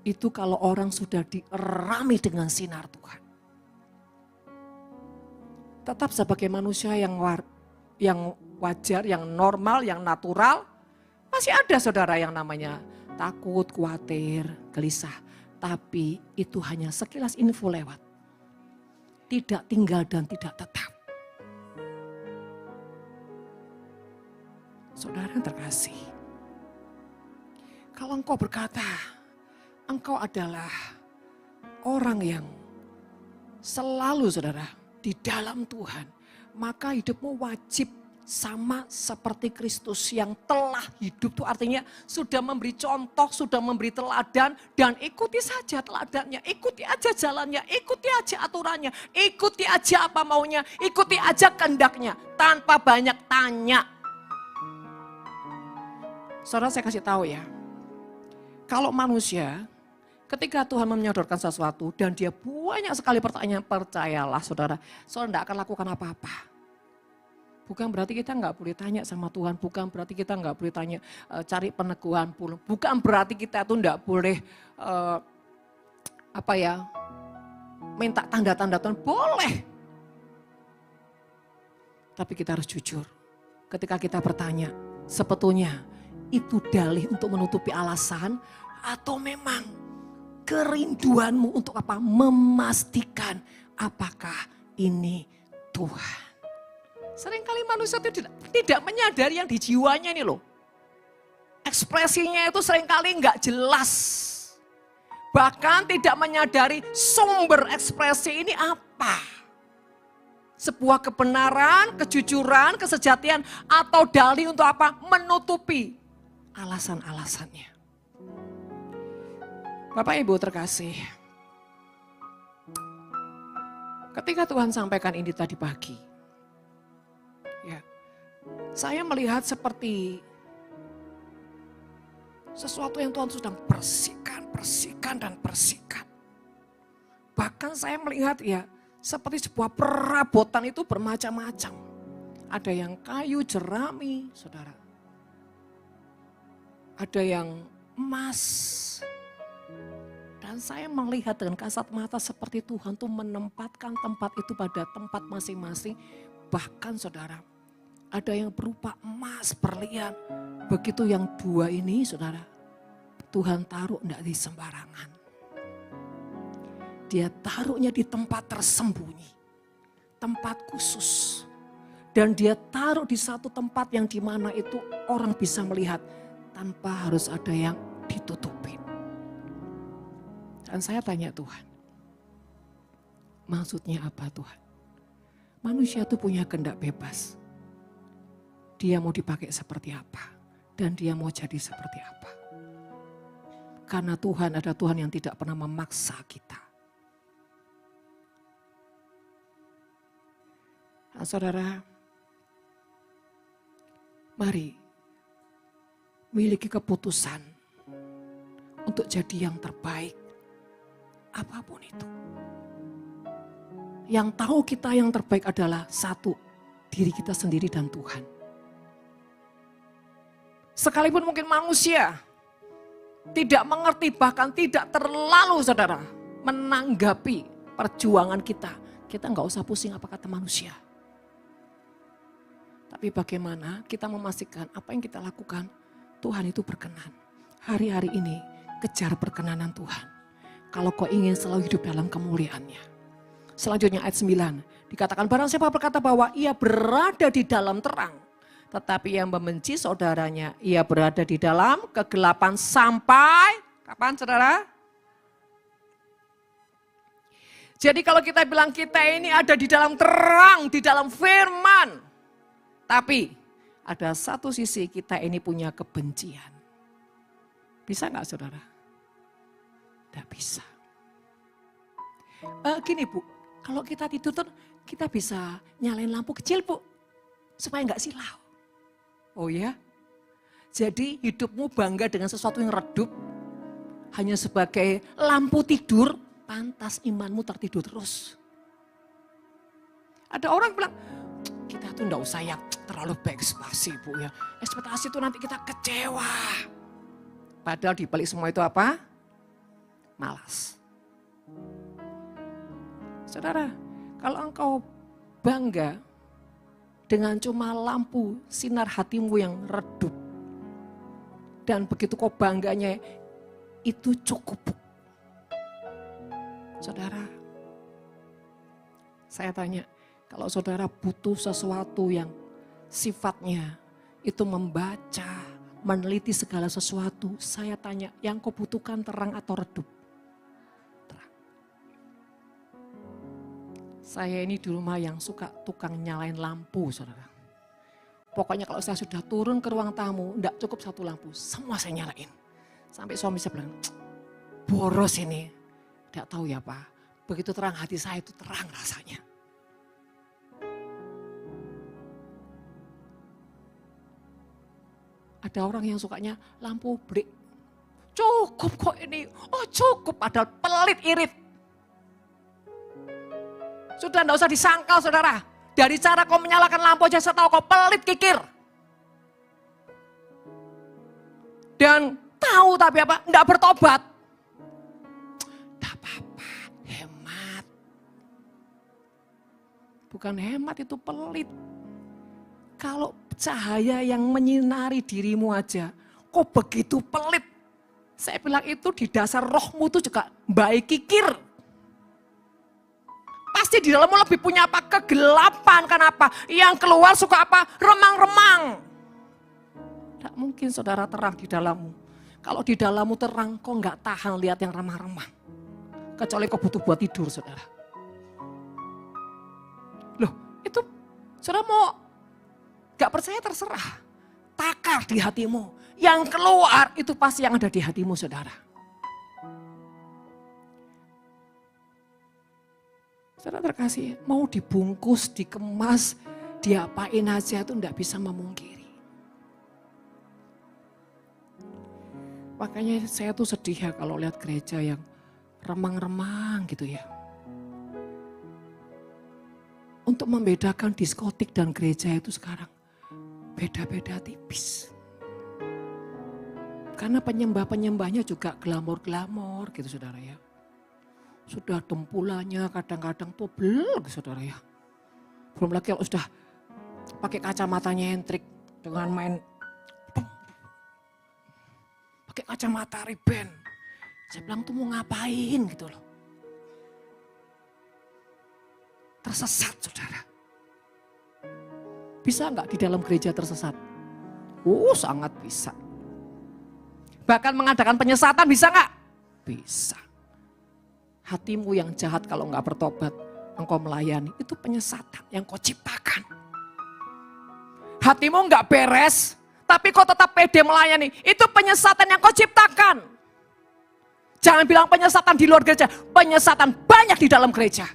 Itu kalau orang sudah dirami dengan sinar Tuhan. Tetap sebagai manusia yang wajar, yang normal, yang natural. Masih ada saudara yang namanya takut, khawatir, gelisah. Tapi itu hanya sekilas info lewat. Tidak tinggal dan tidak tetap. Saudara yang terkasih, kalau engkau berkata, engkau adalah orang yang selalu saudara di dalam Tuhan, maka hidupmu wajib Sama seperti Kristus yang telah hidup, itu artinya sudah memberi contoh, sudah memberi teladan, dan ikuti saja teladannya, ikuti aja jalannya, ikuti aja aturannya, ikuti aja apa maunya, ikuti aja kehendaknya, tanpa banyak tanya. Saudara, saya kasih tahu ya, kalau manusia ketika Tuhan menyodorkan sesuatu dan dia banyak sekali pertanyaan, percayalah saudara tidak akan lakukan apa-apa. Bukan berarti kita nggak boleh tanya sama Tuhan, bukan berarti kita nggak boleh tanya, cari peneguhan, bukan berarti kita tuh nggak boleh minta tanda-tanda Tuhan, boleh. Tapi kita harus jujur, ketika kita bertanya, sebetulnya itu dalih untuk menutupi alasan atau memang kerinduanmu untuk apa? Memastikan apakah ini Tuhan. Seringkali manusia itu tidak menyadari yang di jiwanya ini loh. Ekspresinya itu seringkali enggak jelas. Bahkan tidak menyadari sumber ekspresi ini apa. Sebuah kebenaran, kejujuran, kesejatian atau dalih untuk apa? Menutupi alasan-alasannya. Bapak Ibu terkasih. Ketika Tuhan sampaikan ini tadi pagi. Saya melihat seperti sesuatu yang Tuhan sedang bersihkan dan bersihkan. Bahkan saya melihat ya seperti sebuah perabotan itu bermacam-macam. Ada yang kayu jerami, saudara. Ada yang emas. Dan saya melihat dengan kasat mata seperti Tuhan tuh menempatkan tempat itu pada tempat masing-masing. Bahkan saudara, ada yang berupa emas, berlian. Begitu yang dua ini saudara, Tuhan taruh tidak di sembarangan. Dia taruhnya di tempat tersembunyi, tempat khusus. Dan dia taruh di satu tempat yang dimana itu orang bisa melihat tanpa harus ada yang ditutupin. Dan saya tanya Tuhan, maksudnya apa Tuhan? Manusia itu punya kehendak bebas. Dia mau dipakai seperti apa dan dia mau jadi seperti apa. Karena Tuhan ada Tuhan yang tidak pernah memaksa kita. Nah, saudara, mari miliki keputusan untuk jadi yang terbaik apapun itu. Yang tahu kita yang terbaik adalah satu, diri kita sendiri dan Tuhan. Sekalipun mungkin manusia tidak mengerti, bahkan tidak terlalu saudara menanggapi perjuangan kita. Kita nggak usah pusing apa kata manusia. Tapi bagaimana kita memastikan apa yang kita lakukan, Tuhan itu berkenan. Hari-hari ini kejar perkenanan Tuhan. Kalau kau ingin selalu hidup dalam kemuliaannya. Selanjutnya ayat 9. Dikatakan barang siapa berkata bahwa ia berada di dalam terang. Tetapi yang membenci saudaranya, ia berada di dalam kegelapan sampai, kapan saudara? Jadi kalau kita bilang kita ini ada di dalam terang, di dalam firman. Tapi ada satu sisi kita ini punya kebencian. Bisa gak saudara? Tidak bisa. Gini Bu, kalau kita tidur kita bisa nyalain lampu kecil Bu. Supaya gak silau. Oh ya? Jadi hidupmu bangga dengan sesuatu yang redup. Hanya sebagai lampu tidur, pantas imanmu tertidur terus. Ada orang bilang, kita tuh enggak usah yang terlalu berekspektasi Bu ya. Ekspektasi itu nanti kita kecewa. Padahal di balik semua itu apa? Malas. Saudara, kalau engkau bangga dengan cuma lampu sinar hatimu yang redup. Dan begitu kau bangganya itu cukup. Saudara, saya tanya, kalau saudara butuh sesuatu yang sifatnya itu membaca, meneliti segala sesuatu, saya tanya, yang kau butuhkan terang atau redup? Terang. Saya ini di rumah yang suka tukang nyalain lampu, saudara. Pokoknya kalau saya sudah turun ke ruang tamu, enggak cukup satu lampu, semua saya nyalain. Sampai suami saya bilang, boros ini. Enggak tahu ya Pak, begitu terang hati saya itu terang rasanya. Ada orang yang sukanya lampu break. Cukup kok ini, oh cukup padahal pelit irit. Sudah enggak usah disangkal saudara. Dari cara kau menyalakan lampu aja saya tahu kau pelit kikir. Dan tahu tapi apa? Enggak bertobat. Enggak apa-apa, hemat. Bukan hemat itu pelit. Kalau cahaya yang menyinari dirimu aja, kok begitu pelit. Saya bilang itu di dasar rohmu itu juga baik kikir. Pasti di dalammu lebih punya apa? Kegelapan. Kenapa? Yang keluar suka apa? Remang-remang. Tidak mungkin saudara terang di dalammu. Kalau di dalammu terang, kau nggak tahan lihat yang remang-remang. Kecuali kau butuh buat tidur saudara. Loh itu saudara mau gak percaya terserah. Takar di hatimu. Yang keluar itu pasti yang ada di hatimu saudara. Saudara terkasih, mau dibungkus, dikemas, diapain aja itu enggak bisa memungkiri. Makanya saya tuh sedih ya kalau lihat gereja yang remang-remang gitu ya. Untuk membedakan diskotik dan gereja itu sekarang beda-beda tipis. Karena penyembah-penyembahnya juga glamor-glamor gitu saudara ya. Sudah dempulannya kadang-kadang tobel saudara ya. Belum lagi kalau sudah pakai kacamata nyentrik dengan main pakai kacamata Ray-Ban. Saya bilang tuh mau ngapain gitu loh. Tersesat saudara. Bisa nggak di dalam gereja tersesat? Sangat bisa. Bahkan mengadakan penyesatan bisa nggak? Bisa. Hatimu yang jahat kalau nggak bertobat, engkau melayani, itu penyesatan yang kau ciptakan. Hatimu nggak beres, tapi kau tetap pede melayani, itu penyesatan yang kau ciptakan. Jangan bilang penyesatan di luar gereja, penyesatan banyak di dalam gereja.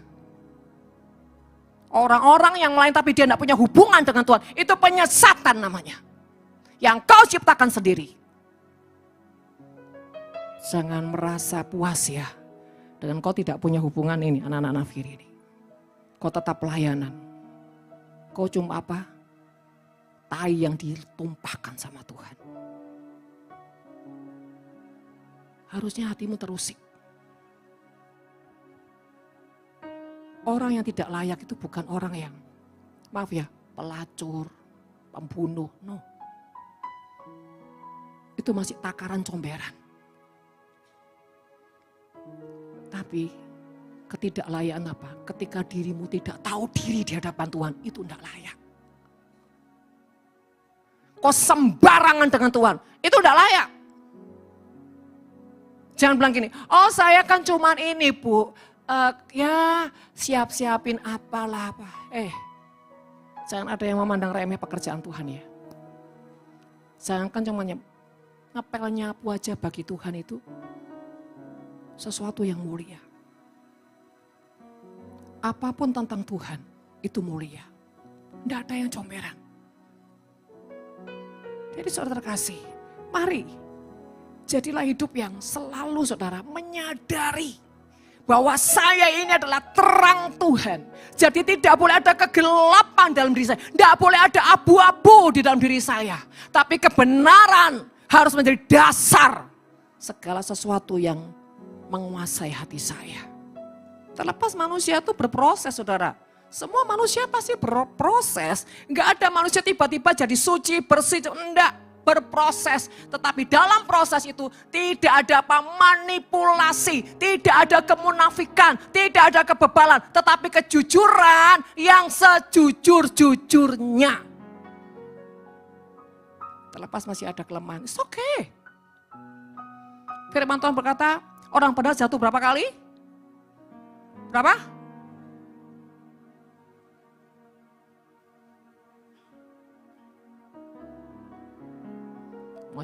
Orang-orang yang lain tapi dia nggak punya hubungan dengan Tuhan, itu penyesatan namanya. Yang kau ciptakan sendiri. Jangan merasa puas ya. Dan kau tidak punya hubungan ini, anak-anak nafkir ini. Kau tetap pelayanan. Kau cuma apa? Tai yang ditumpahkan sama Tuhan. Harusnya hatimu terusik. Orang yang tidak layak itu bukan orang yang, maaf ya, pelacur, pembunuh. No. Itu masih takaran comberan. Tapi ketidaklayakan apa? Ketika dirimu tidak tahu diri di hadapan Tuhan, itu tidak layak. Kau sembarangan dengan Tuhan, itu tidak layak. Jangan bilang gini, oh saya kan cuman ini Bu, ya siap-siapin apalah apa. Jangan ada yang memandang remeh pekerjaan Tuhan ya. Jangan kan cuma ngepel nyapu aja bagi Tuhan itu sesuatu yang mulia. Apapun tentang Tuhan itu mulia. Tidak ada yang comberan. Jadi saudara terkasih, mari jadilah hidup yang selalu saudara menyadari bahwa saya ini adalah terang Tuhan. Jadi tidak boleh ada kegelapan dalam diri saya. Tidak boleh ada abu-abu di dalam diri saya. Tapi kebenaran harus menjadi dasar segala sesuatu yang menguasai hati saya. Terlepas manusia itu berproses saudara. Semua manusia pasti berproses. Enggak ada manusia tiba-tiba jadi suci, bersih. Enggak, berproses. Tetapi dalam proses itu tidak ada apa manipulasi. Tidak ada kemunafikan. Tidak ada kebebalan. Tetapi kejujuran yang sejujur-jujurnya. Terlepas masih ada kelemahan. It's okay. Firman Tuhan berkata, orang benar jatuh berapa kali? Berapa?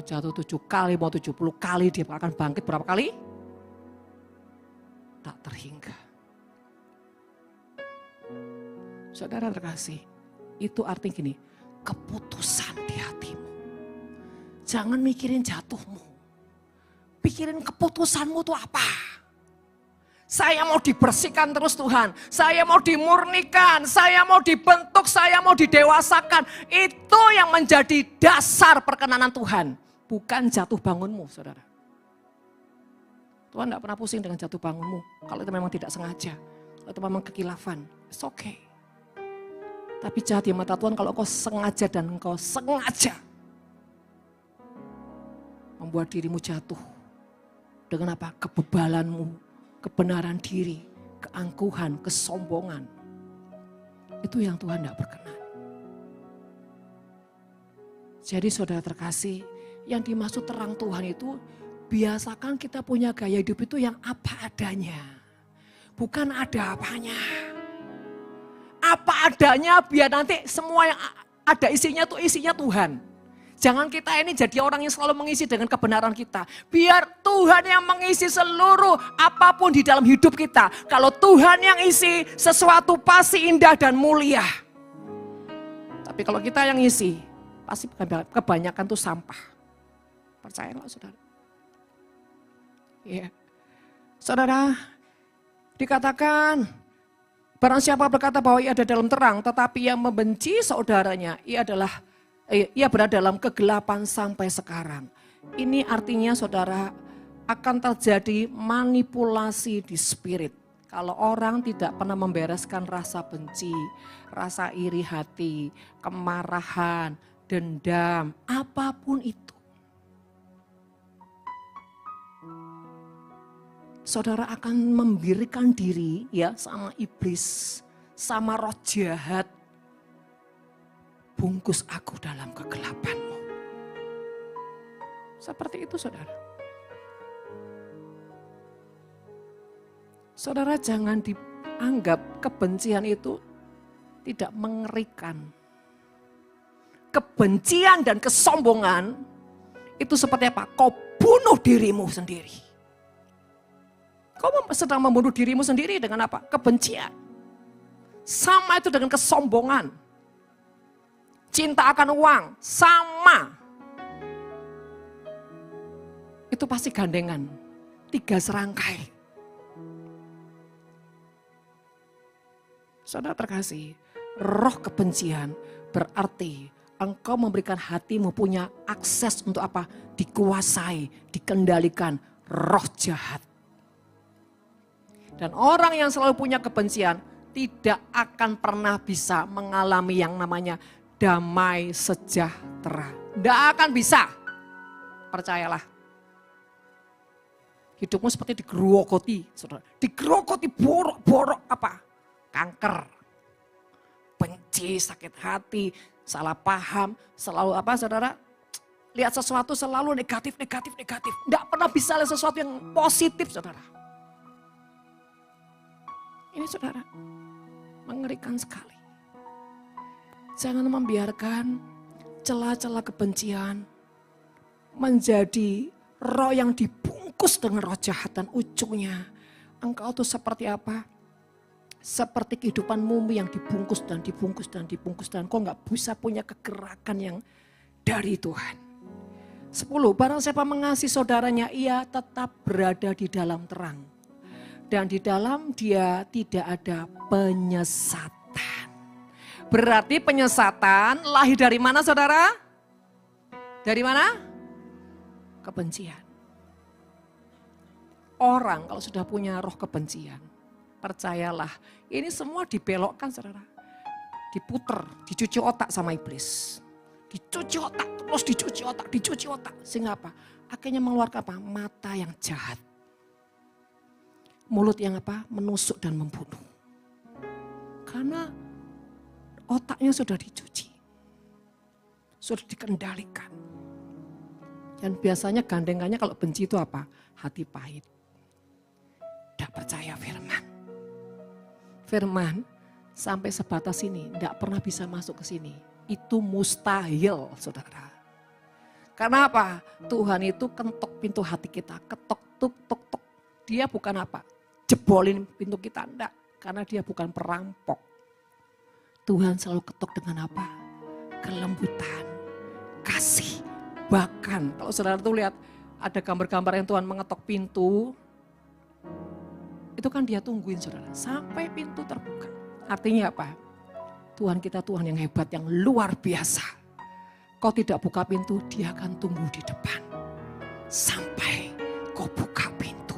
Mau jatuh 7 kali, mau 70 kali, dia akan bangkit berapa kali? Tak terhingga. Saudara terkasih, itu artinya gini, keputusan di hatimu. Jangan mikirin jatuhmu. Pikirin keputusanmu itu apa. Saya mau dibersihkan terus Tuhan. Saya mau dimurnikan, saya mau dibentuk, saya mau didewasakan. Itu yang menjadi dasar perkenanan Tuhan. Bukan jatuh bangunmu, saudara. Tuhan tidak pernah pusing dengan jatuh bangunmu. Kalau itu memang tidak sengaja. Kalau itu memang kekilafan, it's okay. Tapi jahat di mata Tuhan kalau engkau sengaja dan engkau sengaja membuat dirimu jatuh. Dengan apa? Kebebalanmu, kebenaran diri, keangkuhan, kesombongan. Itu yang Tuhan tidak berkenan. Jadi saudara terkasih, yang dimaksud terang Tuhan itu biasakan kita punya gaya hidup itu yang apa adanya. Bukan ada apanya. Apa adanya biar nanti semua yang ada isinya tuh isinya Tuhan. Jangan kita ini jadi orang yang selalu mengisi dengan kebenaran kita. Biar Tuhan yang mengisi seluruh apapun di dalam hidup kita. Kalau Tuhan yang isi sesuatu pasti indah dan mulia. Tapi kalau kita yang isi pasti kebanyakan tuh sampah. Percayalah saudara. Ya. Saudara, dikatakan barang siapa berkata bahwa ia ada dalam terang tetapi yang membenci saudaranya ia berada dalam kegelapan sampai sekarang. Ini artinya saudara akan terjadi manipulasi di spirit. Kalau orang tidak pernah membereskan rasa benci, rasa iri hati, kemarahan, dendam, apapun itu. Saudara akan memberikan diri ya sama iblis, sama roh jahat. Bungkus aku dalam kegelapanmu. Seperti itu saudara. Saudara jangan dianggap kebencian itu tidak mengerikan. Kebencian dan kesombongan itu seperti apa? Kau bunuh dirimu sendiri. Kau sedang membunuh dirimu sendiri dengan apa? Kebencian. Sama itu dengan kesombongan. Cinta akan uang, sama. Itu pasti gandengan, 3 serangkai. Saudara terkasih, roh kebencian berarti engkau memberikan hatimu punya akses untuk apa? Dikuasai, dikendalikan roh jahat. Dan orang yang selalu punya kebencian tidak akan pernah bisa mengalami yang namanya damai sejahtera. Tidak akan bisa. Percayalah. Hidupmu seperti digerogoti. Saudara. Digerogoti borok-borok apa? Kanker. Benci, sakit hati, salah paham. Selalu apa saudara? Lihat sesuatu selalu negatif. Tidak pernah bisa lihat sesuatu yang positif saudara. Ini saudara, mengerikan sekali. Jangan membiarkan celah-celah kebencian menjadi roh yang dibungkus dengan roh jahat dan ujungnya. Engkau tuh seperti apa? Seperti kehidupan mumi yang dibungkus dan kau gak bisa punya kegerakan yang dari Tuhan. 10. Barang siapa mengasihi saudaranya, ia tetap berada di dalam terang. Dan di dalam dia tidak ada penyesatan. Berarti penyesatan lahir dari mana saudara? Dari mana? Kebencian. Orang kalau sudah punya roh kebencian, percayalah ini semua dibelokkan saudara. Diputer, dicuci otak sama iblis. Dicuci otak, terus dicuci otak. Sehingga apa? Akhirnya mengeluarkan apa? Mata yang jahat. Mulut yang apa? Menusuk dan membunuh. Karena otaknya sudah dicuci. Sudah dikendalikan. Dan biasanya gandengannya kalau benci itu apa? Hati pahit. Tidak percaya firman. Firman sampai sebatas ini tidak pernah bisa masuk ke sini. Itu mustahil saudara. Karena apa? Tuhan itu ketok pintu hati kita, ketok, tuk, tuk, tuk. Dia bukan apa? Jebolin pintu kita, enggak. Karena dia bukan perampok. Tuhan selalu ketok dengan apa? Kelembutan, kasih. Bahkan kalau saudara tuh lihat ada gambar-gambar yang Tuhan mengetok pintu, itu kan dia tungguin saudara, sampai pintu terbuka. Artinya apa? Tuhan kita Tuhan yang hebat, yang luar biasa. Kau tidak buka pintu, dia akan tunggu di depan. Sampai kau buka pintu.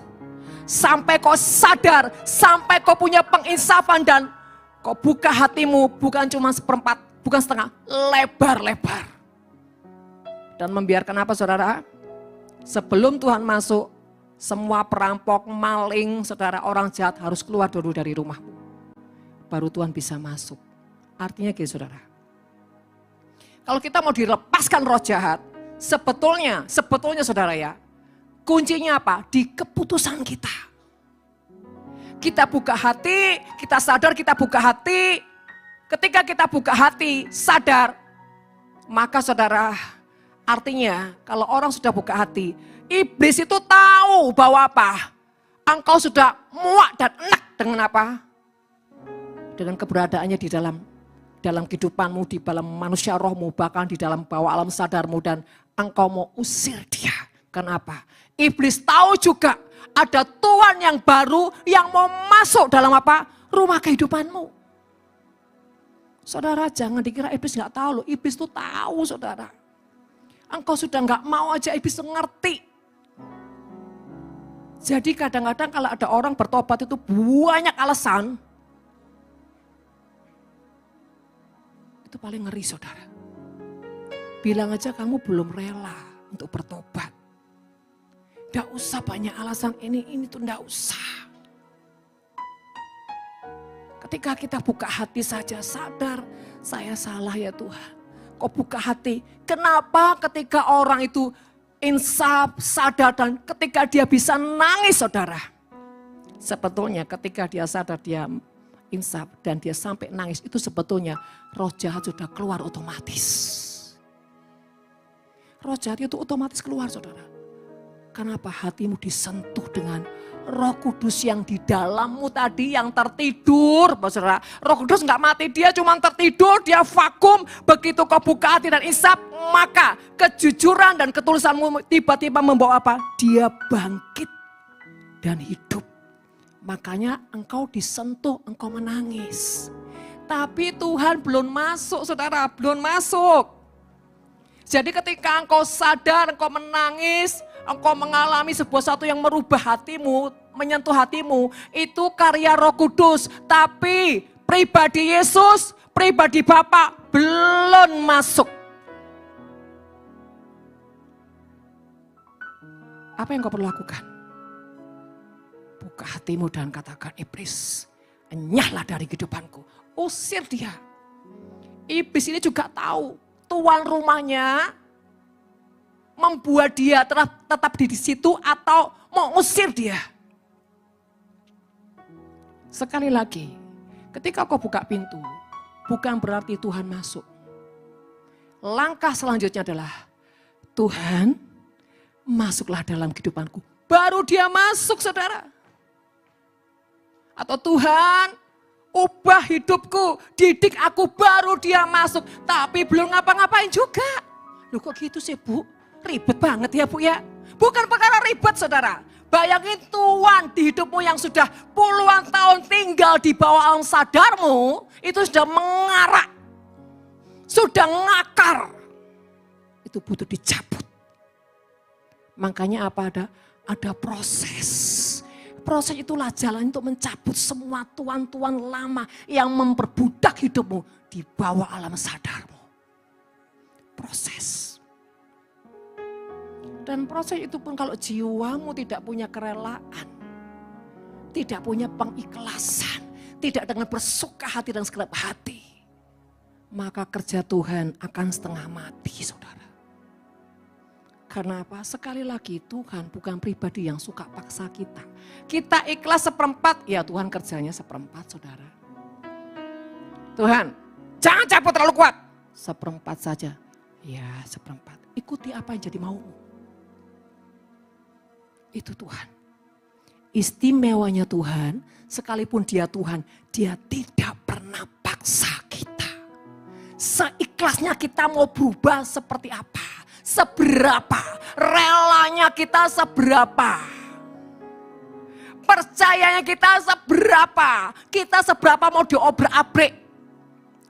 Sampai kau sadar, sampai kau punya penginsafan dan kau buka hatimu bukan cuma seperempat, bukan setengah, lebar-lebar. Dan membiarkan apa saudara? Sebelum Tuhan masuk, semua perampok, maling, saudara orang jahat harus keluar dulu dari rumahmu. Baru Tuhan bisa masuk. Artinya gini saudara. Kalau kita mau dilepaskan roh jahat, sebetulnya saudara ya, kuncinya apa? Di keputusan kita. Kita buka hati, kita sadar kita buka hati. Ketika kita buka hati, sadar, maka saudara, artinya kalau orang sudah buka hati, iblis itu tahu bahwa apa? Engkau sudah muak dan enak dengan apa? Dengan keberadaannya di dalam kehidupanmu, di dalam manusia rohmu, bahkan di dalam bawah alam sadarmu, dan engkau mau usir dia. Kenapa? Iblis tahu juga ada Tuhan yang baru yang mau masuk dalam apa? Rumah kehidupanmu. Saudara jangan dikira iblis gak tahu loh, iblis itu tahu saudara. Engkau sudah gak mau aja iblis ngerti. Jadi kadang-kadang kalau ada orang bertobat itu banyak alasan. Itu paling ngeri saudara. Bilang aja kamu belum rela untuk bertobat. Tidak usah banyak alasan ini tuh tidak usah. Ketika kita buka hati saja sadar saya salah ya Tuhan. Kau buka hati. Kenapa ketika orang itu insaf, sadar dan ketika dia bisa nangis saudara. Sebetulnya ketika dia sadar dia insaf dan dia sampai nangis itu sebetulnya roh jahat sudah keluar otomatis. Roh jahat itu otomatis keluar saudara. Kenapa hatimu disentuh dengan Roh Kudus yang di dalammu tadi yang tertidur. Saudara, Roh Kudus gak mati, dia cuma tertidur, dia vakum. Begitu kau buka hati dan insaf, maka kejujuran dan ketulusanmu tiba-tiba membawa apa? Dia bangkit dan hidup. Makanya engkau disentuh, engkau menangis. Tapi Tuhan belum masuk saudara, belum masuk. Jadi ketika engkau sadar, engkau menangis, engkau mengalami sebuah sesuatu yang merubah hatimu, menyentuh hatimu, itu karya Roh Kudus. Tapi pribadi Yesus, pribadi Bapa belum masuk. Apa yang kau perlu lakukan? Buka hatimu dan katakan, iblis, enyahlah dari kehidupanku. Usir dia. Iblis ini juga tahu tuan rumahnya membuat dia tetap di situ atau mau usir dia. Sekali lagi, ketika kau buka pintu, bukan berarti Tuhan masuk. Langkah selanjutnya adalah, Tuhan masuklah dalam kehidupanku. Baru dia masuk saudara. Atau Tuhan ubah hidupku, didik aku, baru dia masuk. Tapi belum ngapa-ngapain juga. Loh kok gitu sih Bu? Ribet banget ya Bu ya. Bukan perkara ribet saudara. Bayangin Tuhan di hidupmu yang sudah puluhan tahun tinggal di bawah alam sadarmu. Itu sudah mengarak. Sudah ngakar. Itu butuh dicabut. Makanya apa ada proses. Proses itulah jalan untuk mencabut semua tuan-tuan lama yang memperbudak hidupmu di bawah alam sadarmu. Proses. Dan proses itu pun kalau jiwamu tidak punya kerelaan, tidak punya pengikhlasan, tidak dengan bersuka hati dan segenap hati, maka kerja Tuhan akan setengah mati saudara. Karena apa? Sekali lagi Tuhan bukan pribadi yang suka paksa kita. Kita ikhlas seperempat, ya Tuhan kerjanya seperempat saudara. Tuhan, jangan cabut terlalu kuat. Seperempat saja. Ya, seperempat. Ikuti apa yang jadi maumu. Itu Tuhan. Istimewanya Tuhan, sekalipun dia Tuhan, dia tidak pernah paksa kita. Seikhlasnya kita mau berubah seperti apa, seberapa, relanya kita seberapa, percayanya kita seberapa mau diobrak-abrik.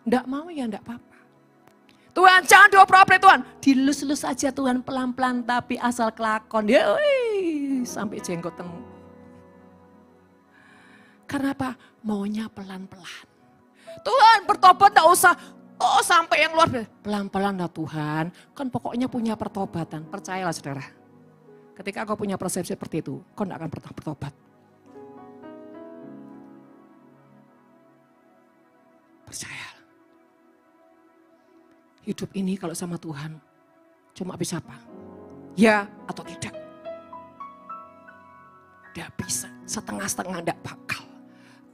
Enggak mau ya enggak apa-apa. Tuhan jangan diobrak-abrik Tuhan, dilus-lus aja Tuhan pelan-pelan tapi asal kelakon ya sampai jenggot temu. Karena apa? Maunya pelan-pelan. Tuhan bertobat enggak usah sampai yang luar biasa. Pelan-pelan lah Tuhan, kan pokoknya punya pertobatan. Percayalah saudara, ketika kau punya persepsi seperti itu, kau enggak akan pernah bertobat. Percaya. Hidup ini kalau sama Tuhan cuma bisa apa? Ya atau tidak. Tidak bisa, setengah-setengah tidak bakal.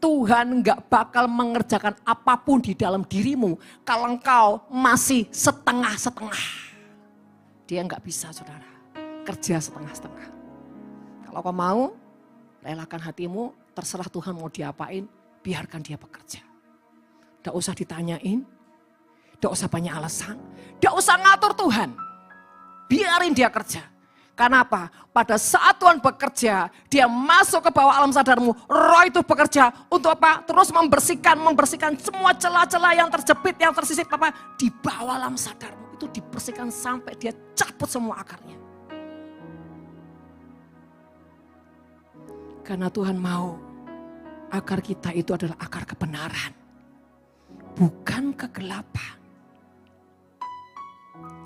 Tuhan enggak bakal mengerjakan apapun di dalam dirimu kalau engkau masih setengah-setengah. Dia enggak bisa saudara, kerja setengah-setengah. Kalau kau mau, relakan hatimu, terserah Tuhan mau diapain, biarkan dia bekerja. Tidak usah ditanyain, tidak usah banyak alasan, tidak usah ngatur Tuhan. Biarin dia kerja. Karena apa? Pada saat Tuhan bekerja, dia masuk ke bawah alam sadarmu. Roh itu bekerja untuk apa? Terus membersihkan semua celah-celah yang terjepit, yang tersisip apa? Di bawah alam sadarmu. Itu dibersihkan sampai dia cabut semua akarnya. Karena Tuhan mau akar kita itu adalah akar kebenaran. Bukan kegelapan.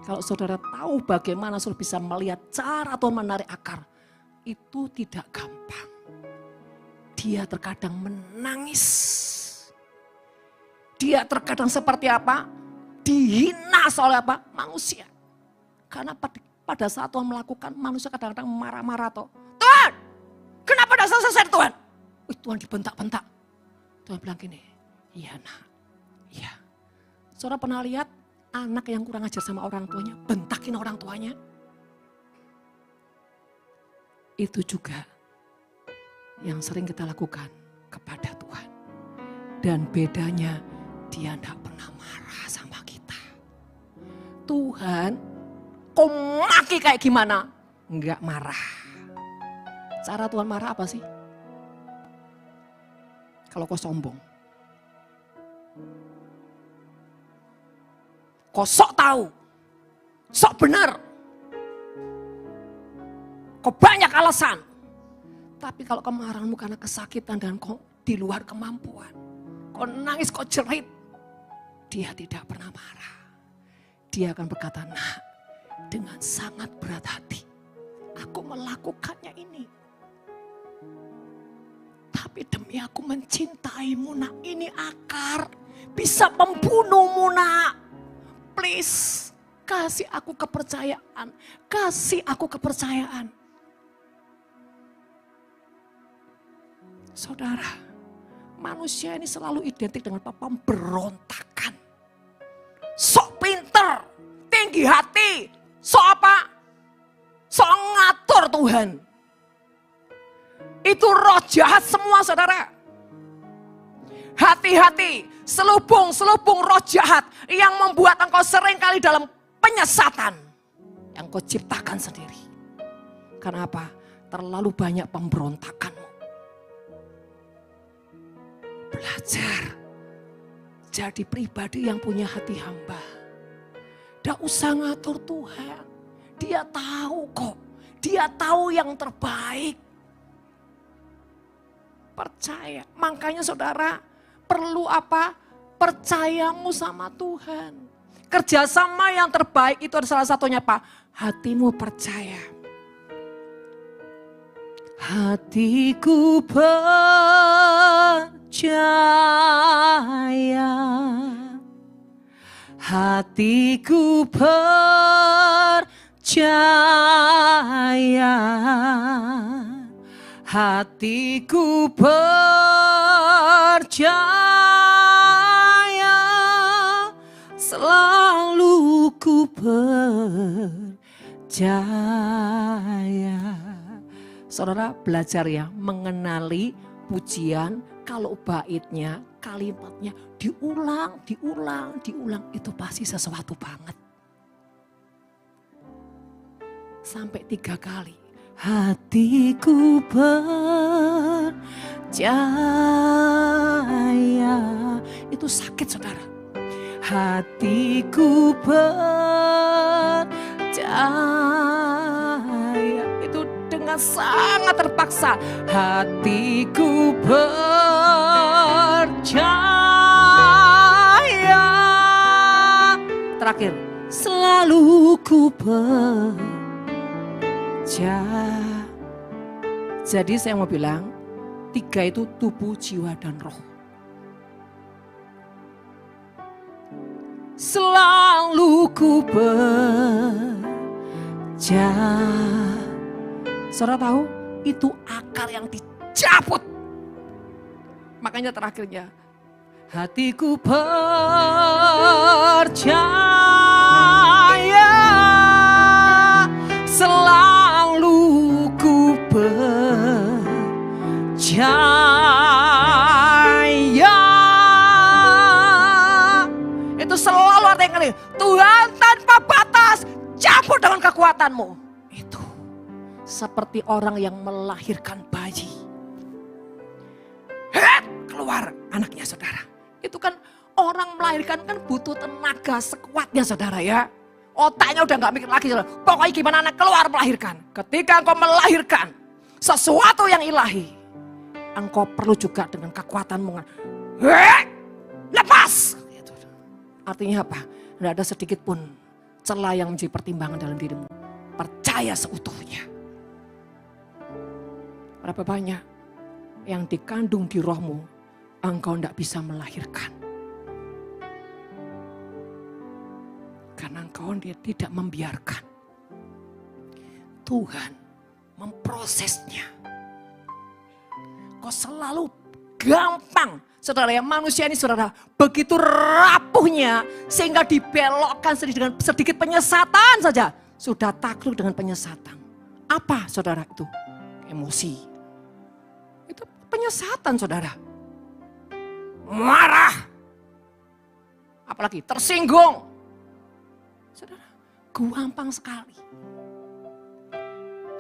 Kalau saudara tahu bagaimana saudara bisa melihat cara Tuhan menarik akar, itu tidak gampang. Dia terkadang menangis. Dia terkadang seperti apa? Dihina oleh apa? Manusia. Karena pada saat Tuhan melakukan, manusia kadang-kadang marah-marah toh. Tuhan, kenapa tidak selesai Tuhan? Tuhan dibentak-bentak. Tuhan bilang gini, iya nak, iya. Saudara pernah lihat anak yang kurang ajar sama orang tuanya, bentakin orang tuanya? Itu juga yang sering kita lakukan kepada Tuhan. Dan bedanya dia tidak pernah marah sama kita. Tuhan, kau maki kayak gimana? Enggak marah. Cara Tuhan marah apa sih? Kalau kau sombong. Kau sok tahu, sok benar. Kau banyak alasan. Tapi kalau kemarahanmu karena kesakitan dan kau di luar kemampuan. Kau nangis, kau jerit. Dia tidak pernah marah. Dia akan berkata, nak, dengan sangat berat hati. Aku melakukannya ini. Tapi demi aku mencintaimu nak, ini akar. Bisa membunuhmu nak. Please, kasih aku kepercayaan. Kasih aku kepercayaan. Saudara, manusia ini selalu identik dengan pemberontakan. Sok pinter, tinggi hati, sok apa? Sok ngatur Tuhan. Itu roh jahat semua saudara. Hati-hati, selubung roh jahat yang membuat engkau seringkali dalam penyesatan yang kau ciptakan sendiri. Karena apa? Terlalu banyak pemberontakanmu. Belajar jadi pribadi yang punya hati hamba. Tidak usah ngatur Tuhan. Dia tahu kok. Dia tahu yang terbaik. Percaya. Makanya saudara, perlu apa? Percayamu sama Tuhan. Kerjasama yang terbaik itu adalah salah satunya apa? Hatimu percaya. Hatiku percaya. Hatiku percaya. Hatiku percaya, selalu ku percaya. Saudara belajar ya mengenali pujian kalau baitnya, kalimatnya diulang itu pasti sesuatu banget. Sampai 3 kali. Hatiku percaya. Itu sakit saudara. Hatiku percaya. Itu dengan sangat terpaksa. Hatiku percaya. Terakhir. Selalu ku percaya. Jadi saya mau bilang 3 itu tubuh, jiwa, dan roh. Selalu ku percaya. Saudara tahu itu akar yang dicabut. Makanya terakhirnya hatiku percaya. Selalu ku percaya. Itu selalu artinya kali. Tuhan tanpa batas campur dengan kekuatanmu. Itu seperti orang yang melahirkan bayi. Keluar anaknya saudara. Itu kan orang melahirkan kan butuh tenaga sekuatnya saudara ya. Otaknya udah gak mikir lagi. Pokoknya gimana anak keluar melahirkan. Ketika engkau melahirkan sesuatu yang ilahi. Engkau perlu juga dengan kekuatanmu. Lepas. Artinya apa? Tidak ada sedikit pun celah yang menjadi pertimbangan dalam dirimu. Percaya seutuhnya. Berapa banyak yang dikandung di rohmu. Engkau tidak bisa melahirkan. Karena engkau dia tidak membiarkan Tuhan memprosesnya. Kau selalu gampang. Saudara ya manusia ini saudara begitu rapuhnya sehingga dibelokkan dengan sedikit penyesatan saja. Sudah takluk dengan penyesatan. Apa saudara itu? Emosi. Itu penyesatan saudara. Marah. Apalagi tersinggung. Saudara, gampang sekali.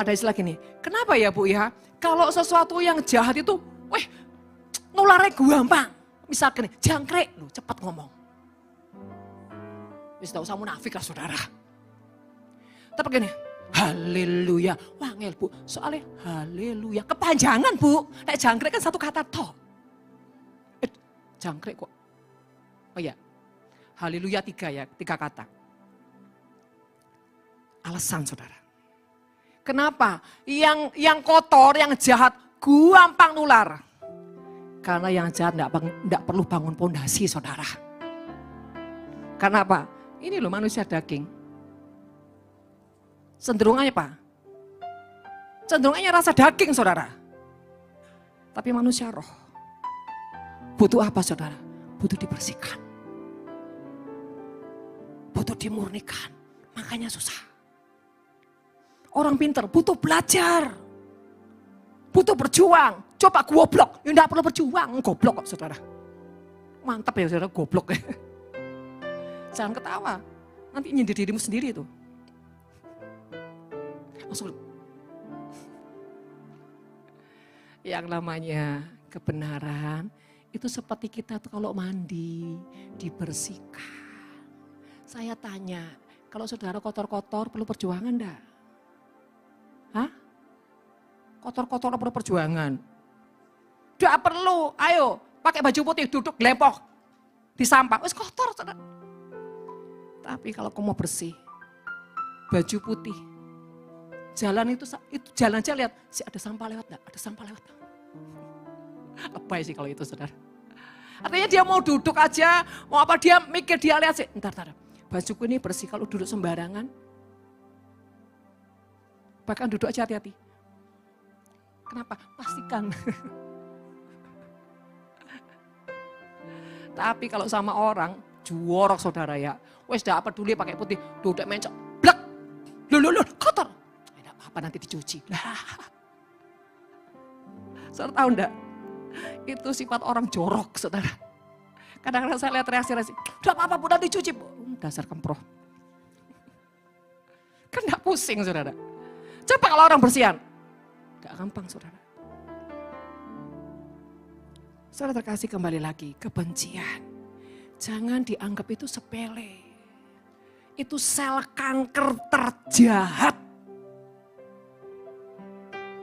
Ada istilah gini, kenapa ya Bu ya? Kalau sesuatu yang jahat itu, nularnya gampang. Misalkan jangkrik, lu cepat ngomong. Wis gak usah munafik lah saudara. Tapi gini, haleluya. Wangel Bu, soalnya haleluya. Kepanjangan Bu, nek jangkrik kan satu kata toh. Jangkrik kok. Oh ya, haleluya 3 ya, 3 kata. Alasan saudara. Kenapa? Yang kotor, yang jahat gampang nular. Karena yang jahat tidak perlu bangun pondasi saudara. Karena apa? Ini loh manusia daging. Cenderungannya apa? Cenderungannya rasa daging saudara. Tapi manusia roh. Butuh apa saudara? Butuh dibersihkan. Butuh dimurnikan. Makanya susah. Orang pintar butuh belajar. Butuh berjuang. Coba goblok. Ya enggak perlu berjuang. Goblok kok saudara. Mantap ya saudara goblok. Jangan ketawa. Nanti nyindir dirimu sendiri itu. Langsung. Yang namanya kebenaran. Itu seperti kita tuh kalau mandi. Dibersihkan. Saya tanya. Kalau saudara kotor-kotor perlu perjuangan enggak? Hah? Kotor-kotor perlu perjuangan. Tidak perlu, ayo pakai baju putih duduk lepok di sampah. Wes kotor. Saudara. Tapi kalau kamu mau bersih, baju putih, jalan itu jalan aja lihat, ada sampah lewat enggak? Ada sampah lewat. Lebay sih kalau itu saudara. Artinya dia mau duduk aja, mau apa dia mikir dia lihat sih. Ntar. Bajuku ini bersih kalau duduk sembarangan. Bahkan duduk aja hati-hati. Kenapa? Pastikan. Tapi kalau sama orang, juworok saudara ya. Wes dah apa peduli pakai putih, udah mencok, blek, lu, kotor. Tidak apa-apa nanti dicuci. Saudara tahu enggak? Itu sifat orang jorok, saudara. Kadang-kadang saya lihat reaksi-reaksi, udah apa-apa Bu, nanti dicuci. Dasar kemproh. Kan enggak pusing, saudara. Coba kalau orang bersihan. Enggak gampang, saudara. Saudara terkasih, kembali lagi, kebencian. Jangan dianggap itu sepele. Itu sel kanker terjahat.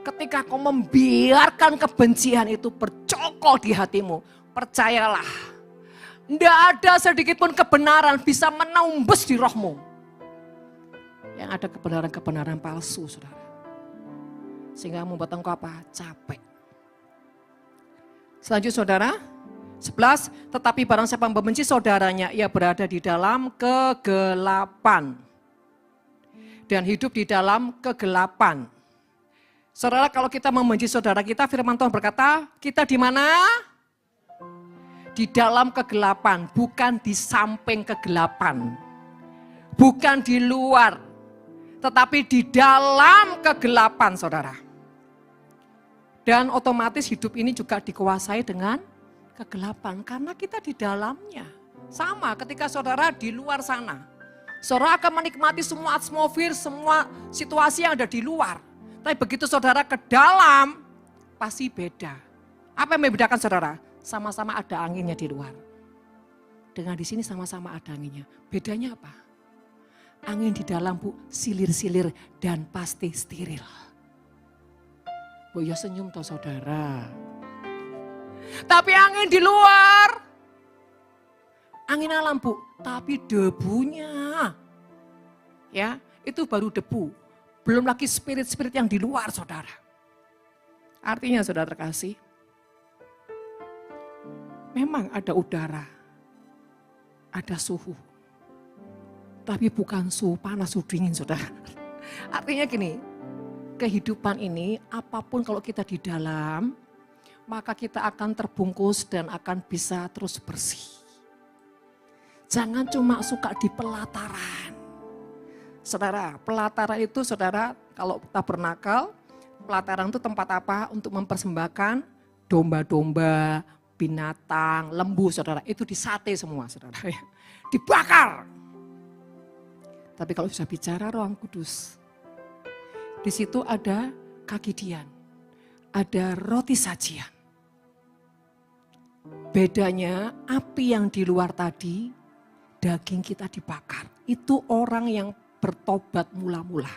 Ketika kau membiarkan kebencian itu bercokol di hatimu, percayalah, tidak ada sedikit pun kebenaran bisa menembus di rohmu. Yang ada kebenaran-kebenaran palsu, saudara. Sehingga membuat engkau apa? Capek. Selanjutnya saudara, 11, tetapi barang siapa membenci saudaranya, ia berada di dalam kegelapan. Dan hidup di dalam kegelapan. Saudara, kalau kita membenci saudara kita, firman Tuhan berkata, kita di mana? Di dalam kegelapan, bukan di samping kegelapan. Bukan di luar, tetapi di dalam kegelapan, saudara. Dan otomatis hidup ini juga dikuasai dengan kegelapan, karena kita di dalamnya. Sama ketika saudara di luar sana. Saudara akan menikmati semua atmosfer, semua situasi yang ada di luar. Tapi begitu saudara ke dalam, pasti beda. Apa yang membedakan saudara? Sama-sama ada anginnya di luar. Dengan di sini sama-sama ada anginnya. Bedanya apa? Angin di dalam Bu, silir-silir dan pasti steril. Bu ya senyum toh saudara. Tapi angin di luar, angin alam Bu, tapi debunya, ya itu baru debu. Belum lagi spirit-spirit yang di luar saudara. Artinya saudara terkasih, memang ada udara, ada suhu. Tapi bukan suhu panas, suhu dingin saudara. Artinya gini, kehidupan ini apapun kalau kita di dalam, maka kita akan terbungkus dan akan bisa terus bersih. Jangan cuma suka di pelataran. Saudara, pelataran itu saudara kalau tabernakel, pelataran itu tempat apa? Untuk mempersembahkan domba-domba, binatang, lembu saudara. Itu disate semua saudara. Dibakar. Tapi kalau bisa bicara Roh Kudus, di situ ada kakidian, ada roti sajian. Bedanya api yang di luar tadi, daging kita dibakar. Itu orang yang bertobat mula-mula.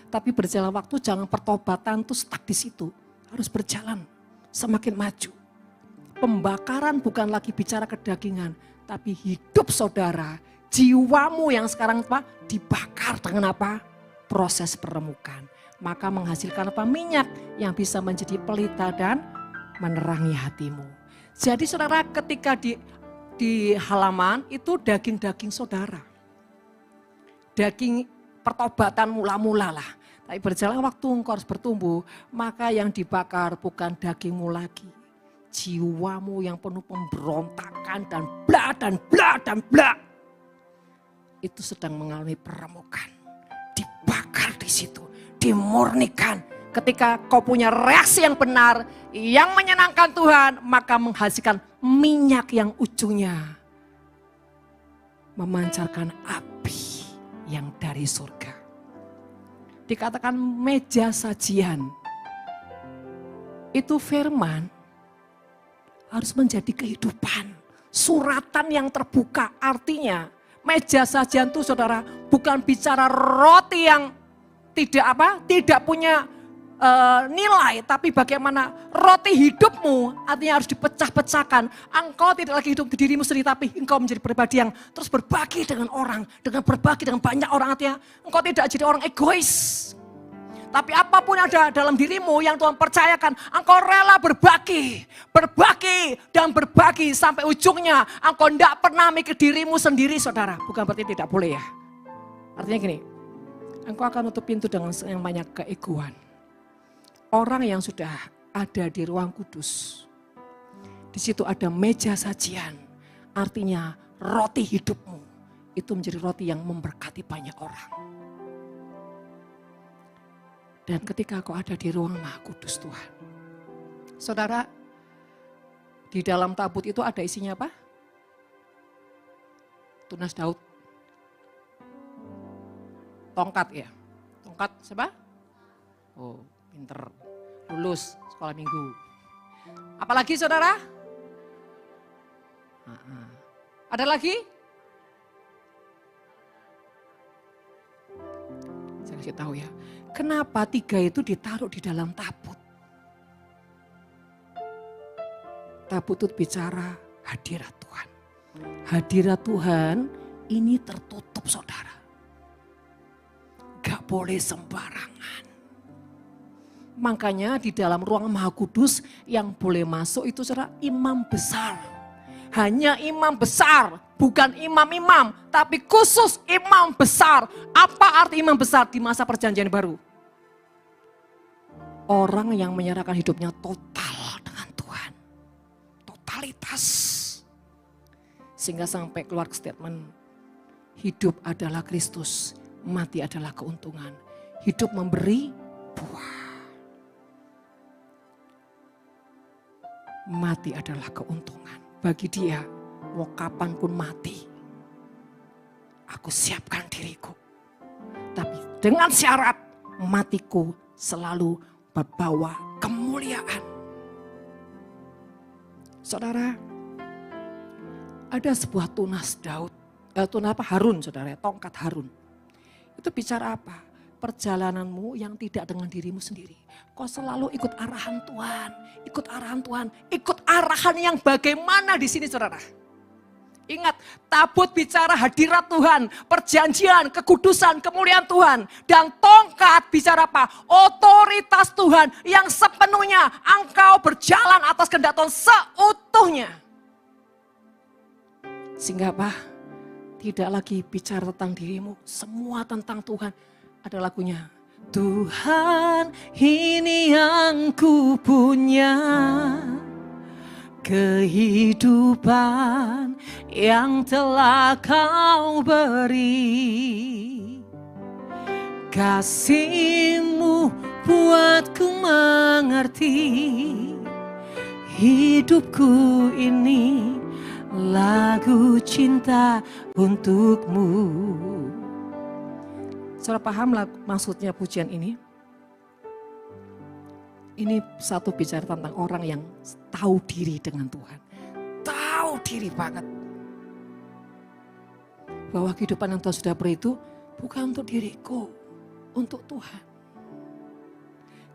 Tapi berjalan waktu jangan pertobatan tuh stuck di situ. Harus berjalan semakin maju. Pembakaran bukan lagi bicara kedagingan, tapi hidup saudara, jiwamu yang sekarang apa? Dibakar dengan apa? Proses peremukan. Maka menghasilkan apa? Minyak yang bisa menjadi pelita dan menerangi hatimu. Jadi saudara ketika di halaman itu daging-daging saudara. Daging pertobatan mula-mula lah. Tapi berjalan waktu engkau harus bertumbuh, maka yang dibakar bukan dagingmu lagi. Jiwamu yang penuh pemberontakan dan bla. Itu sedang mengalami peremukan. Dibakar di situ, dimurnikan. Ketika kau punya reaksi yang benar, yang menyenangkan Tuhan, maka menghasilkan minyak yang ujungnya memancarkan api yang dari surga. Dikatakan meja sajian, itu firman harus menjadi kehidupan. Suratan yang terbuka, artinya meja sajian itu saudara bukan bicara roti yang tidak punya nilai, tapi bagaimana roti hidupmu artinya harus dipecah-pecahkan. Engkau tidak lagi hidup di dirimu sendiri, tapi engkau menjadi pribadi yang terus berbagi dengan orang, dengan berbagi dengan banyak orang. Artinya engkau tidak jadi orang egois, tapi apapun yang ada dalam dirimu yang Tuhan percayakan, engkau rela berbagi dan berbagi sampai ujungnya. Engkau tidak pernah mikir dirimu sendiri saudara. Bukan berarti tidak boleh ya. Artinya gini, engkau akan tutup pintu dengan yang banyak keegoan. Orang yang sudah ada di ruang kudus, di situ ada meja sajian, artinya roti hidupmu. itu menjadi roti yang memberkati banyak orang. Dan ketika kau ada di ruang Maha Kudus Tuhan, saudara, di dalam tabut itu ada isinya apa? Tunas Daud. Tongkat ya? Tongkat siapa? Oh, pinter. Lulus sekolah minggu. Apalagi saudara? Ada lagi? Saya kasih tahu ya. Kenapa 3 itu ditaruh di dalam tabut? Tabut itu bicara hadirat Tuhan. Hadirat Tuhan ini tertutup saudara. Gak boleh sembarangan. Makanya di dalam ruang Maha Kudus yang boleh masuk itu saudara imam besar. Hanya imam besar, bukan imam-imam, tapi khusus imam besar. Apa arti imam besar di masa perjanjian baru? Orang yang menyerahkan hidupnya total dengan Tuhan. Totalitas. Sehingga sampai keluar statement, hidup adalah Kristus, mati adalah keuntungan. Hidup memberi buah. Mati adalah keuntungan. Bagi dia, mau kapanpun mati, aku siapkan diriku. Tapi dengan syarat matiku selalu berbawa kemuliaan. Saudara, ada sebuah tunas Daud, Harun saudara, tongkat Harun. Itu bicara apa? Perjalananmu yang tidak dengan dirimu sendiri. Kau selalu ikut arahan Tuhan, ikut arahan Tuhan, ikut arahan yang bagaimana di sini saudara. Ingat, tabut bicara hadirat Tuhan, perjanjian, kekudusan, kemuliaan Tuhan. Dan tongkat bicara apa? Otoritas Tuhan yang sepenuhnya engkau berjalan atas kehendak Tuhan seutuhnya. Sehingga apa? Tidak lagi bicara tentang dirimu, semua tentang Tuhan. Ada lagunya. Tuhan ini yang ku punya, kehidupan yang telah kau beri. Kasih-Mu buatku mengerti, hidupku ini lagu cinta untuk-Mu. Saudara paham maksudnya pujian ini? Ini satu bicara tentang orang yang tahu diri dengan Tuhan. Tahu diri banget. Bahwa kehidupan yang Tuhan sudah beri itu bukan untuk diriku, untuk Tuhan.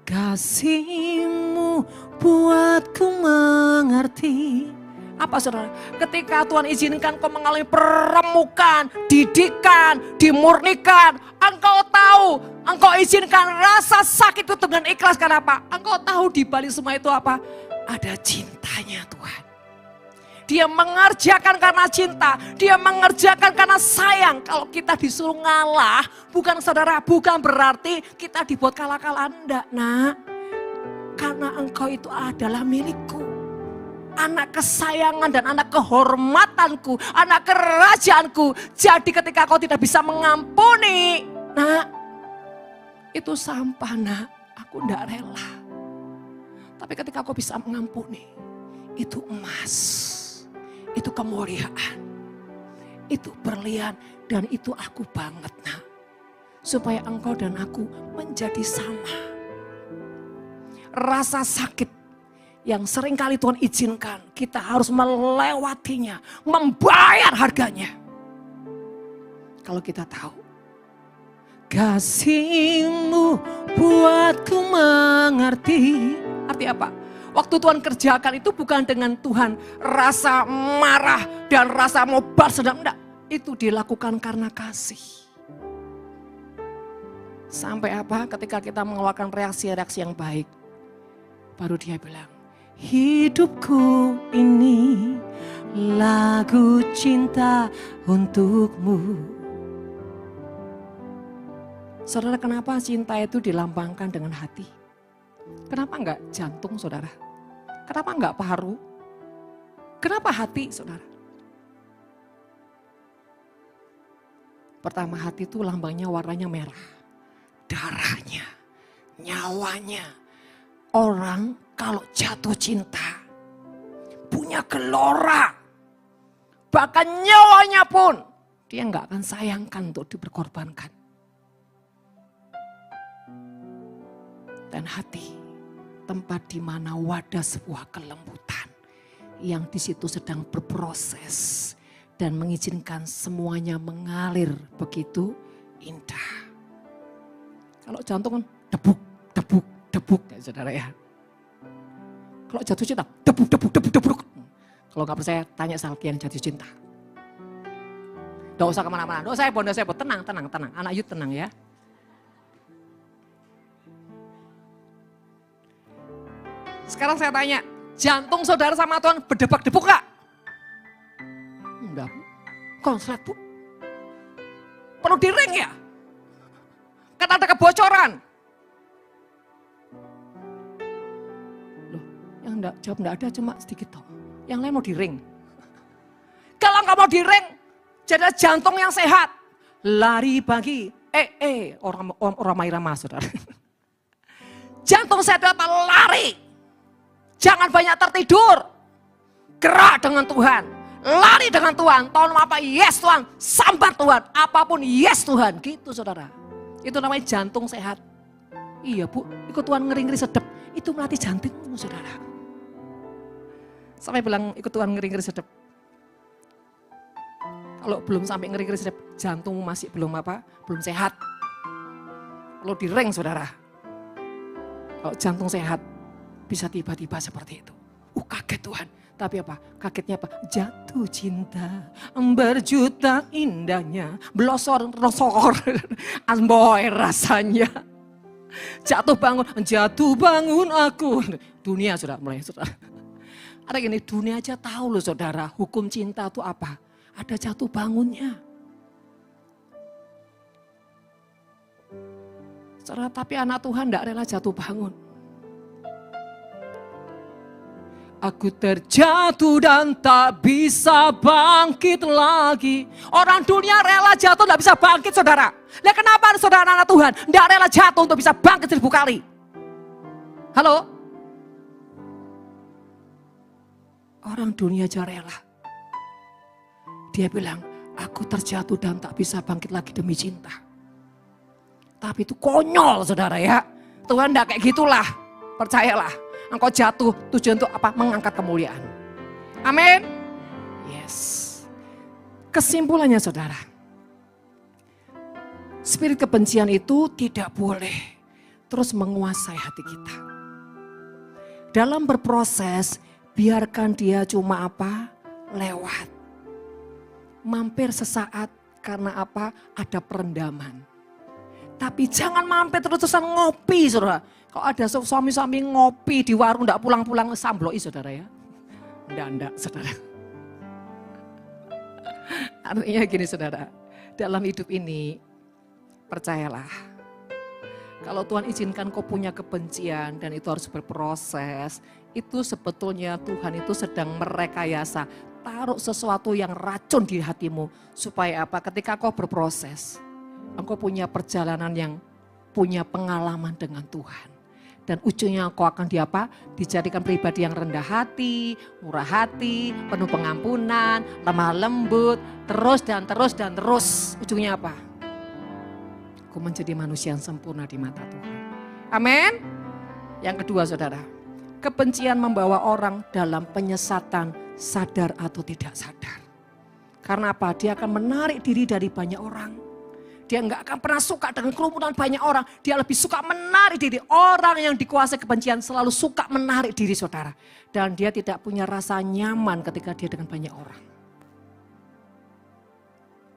Kasih-Mu buatku mengerti. Apa saudara? Ketika Tuhan izinkan kau mengalami peremukan, didikan, dimurnikan. Engkau tahu, engkau izinkan rasa sakit itu dengan ikhlas. Karena apa? Engkau tahu di balik semua itu apa? Ada cintanya Tuhan. Dia mengerjakan karena cinta. Dia mengerjakan karena sayang. Kalau kita disuruh ngalah, bukan saudara, bukan berarti kita dibuat kalah-kalah. Enggak nak. Karena engkau itu adalah milikku. Anak kesayangan dan anak kehormatanku, anak kerajaanku. Jadi ketika kau tidak bisa mengampuni, nak, itu sampah nak, aku tidak rela. Tapi ketika kau bisa mengampuni, itu emas, itu kemuliaan, itu berlian, dan itu aku banget nak. Supaya engkau dan aku menjadi sama. Rasa sakit yang seringkali Tuhan izinkan, kita harus melewatinya, membayar harganya. Kalau kita tahu, kasih-Mu buatku mengerti. Arti apa? Waktu Tuhan kerjakan itu bukan dengan Tuhan rasa marah dan rasa mau balas dendam, enggak. Itu dilakukan karena kasih. Sampai apa? Ketika kita mengeluarkan reaksi-reaksi yang baik, baru dia bilang, hidupku ini lagu cinta untuk-Mu. Saudara, kenapa cinta itu dilambangkan dengan hati? Kenapa enggak jantung saudara? Kenapa enggak paru? Kenapa hati saudara? Pertama, hati itu lambangnya warnanya merah. Darahnya, nyawanya. Orang kalau jatuh cinta, punya gelora. Bahkan nyawanya pun, dia nggak akan sayangkan untuk diperkorbankan. Dan hati, tempat di mana wadah sebuah kelembutan. Yang di situ sedang berproses. Dan mengizinkan semuanya mengalir begitu indah. Kalau jantung kan debuk, debuk, debuk ya saudara ya. Kalau jatuh cinta, debuk, debuk, debuk, debuk. Kalau nggak percaya, tanya Salki yang jatuh cinta. Nggak usah kemana-mana, nggak usah heboh, tenang, tenang, tenang. Anak Yud tenang ya. Sekarang saya tanya, jantung saudara sama Tuhan berdebak-debuk nggak? Enggak, Bu. Konslet, Bu. Perlu diring ya? Kan ada kebocoran. Loh, yang jawab enggak ada cuma sedikit toh. Yang lain mau diring. Kalau nggak mau diring, jadi jantung yang sehat. Lari pagi, orang Mairama saudara. Jantung sehat apa? Lari. Jangan banyak tertidur. Gerak dengan Tuhan. Lari dengan Tuhan. Tahun apa? Yes Tuhan. Sambar Tuhan. Apapun yes Tuhan. Gitu saudara. Itu namanya jantung sehat. Iya Bu, ikut Tuhan ngeri-ngeri sedep. Itu melatih jantungmu saudara. Sampai bilang ikut Tuhan ngeri-ngeri sedep. Kalau belum sampai ngeri-ngeri sedep, jantungmu masih belum belum sehat. Perlu direng saudara. Kalau jantung sehat, bisa tiba-tiba seperti itu. Kaget Tuhan. Tapi apa? Kagetnya apa? Jatuh cinta, berjuta indahnya, blosor, rosor, amboy rasanya. Jatuh bangun aku. Dunia sudah mulai saudara. Ada gini, dunia aja tahu loh saudara, hukum cinta itu apa? Ada jatuh bangunnya. Saudara, tapi anak Tuhan tidak rela jatuh bangun. Aku terjatuh dan tak bisa bangkit lagi. Orang dunia rela jatuh tidak bisa bangkit saudara. Nah kenapa saudara anak Tuhan tidak rela jatuh untuk bisa bangkit 1000 kali? Halo? Orang dunia aja rela. Dia bilang, aku terjatuh dan tak bisa bangkit lagi demi cinta. Tapi itu konyol saudara ya. Tuhan tidak kayak gitulah, percayalah. Engkau jatuh, tujuan untuk apa? Mengangkat kemuliaan. Amin. Yes. Kesimpulannya saudara. Spirit kebencian itu tidak boleh terus menguasai hati kita. Dalam berproses, biarkan dia cuma lewat. Mampir sesaat karena ada perendaman. Tapi jangan mampir terus-terusan ngopi saudara. Kalau ada suami-suami ngopi di warung enggak pulang-pulang sambloi saudara ya. Enggak saudara. Artinya gini saudara. Dalam hidup ini percayalah. Kalau Tuhan izinkan kau punya kebencian dan itu harus berproses. Itu sebetulnya Tuhan itu sedang merekayasa. Taruh sesuatu yang racun di hatimu. Supaya apa? Ketika kau berproses. Engkau punya perjalanan yang punya pengalaman dengan Tuhan. Dan ujungnya engkau akan dijadikan pribadi yang rendah hati, murah hati, penuh pengampunan, lemah lembut, terus dan terus. Ujungnya apa? Engkau menjadi manusia yang sempurna di mata Tuhan. Amin. Yang kedua saudara, kebencian membawa orang dalam penyesatan sadar atau tidak sadar. Karena apa? Dia akan menarik diri dari banyak orang. Dia nggak akan pernah suka dengan kerumunan banyak orang. Dia lebih suka menarik diri. Orang yang dikuasai kebencian selalu suka menarik diri saudara. Dan dia tidak punya rasa nyaman ketika dia dengan banyak orang.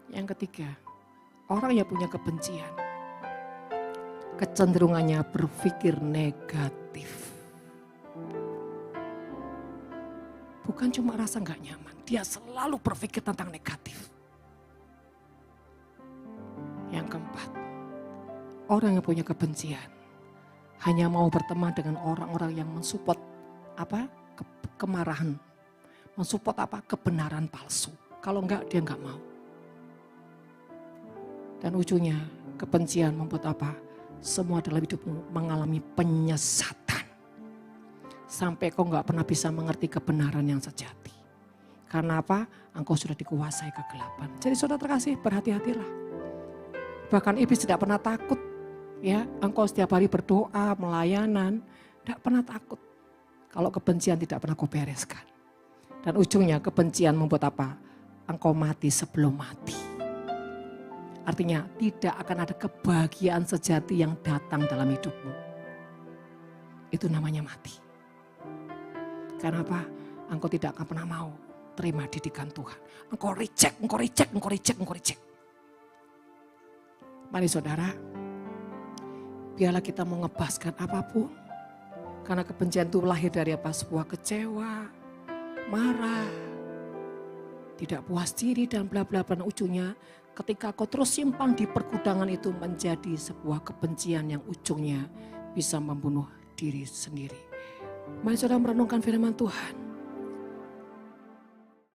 Yang ketiga, orang yang punya kebencian. Kecenderungannya berpikir negatif. Bukan cuma rasa nggak nyaman. Dia selalu berpikir tentang negatif. Yang keempat, orang yang punya kebencian hanya mau berteman dengan orang-orang yang mensupport kemarahan, mensupport kebenaran palsu. Kalau enggak dia enggak mau. Dan ujungnya kebencian membuat apa? Semua dalam hidupmu mengalami penyesatan. Sampai kau gak pernah bisa mengerti kebenaran yang sejati. Karena apa? Engkau sudah dikuasai kegelapan. Jadi saudara terkasih, berhati-hatilah. Bahkan iblis tidak pernah takut. Ya, engkau setiap hari berdoa, melayanan, tidak pernah takut. Kalau kebencian tidak pernah kau bereskan. Dan ujungnya kebencian membuat apa? Engkau mati sebelum mati. Artinya tidak akan ada kebahagiaan sejati yang datang dalam hidupmu. Itu namanya mati. Karena apa? Engkau tidak akan pernah mau terima didikan Tuhan. Engkau reject. Mari saudara, biarlah kita mau ngebahaskan apapun. Karena kebencian itu lahir dari apa? Sebuah kecewa, marah, tidak puas diri dan bla bla bla. Ujungnya ketika kau terus simpan di pergudangan itu menjadi sebuah kebencian yang ujungnya bisa membunuh diri sendiri. Mari saudara merenungkan firman Tuhan.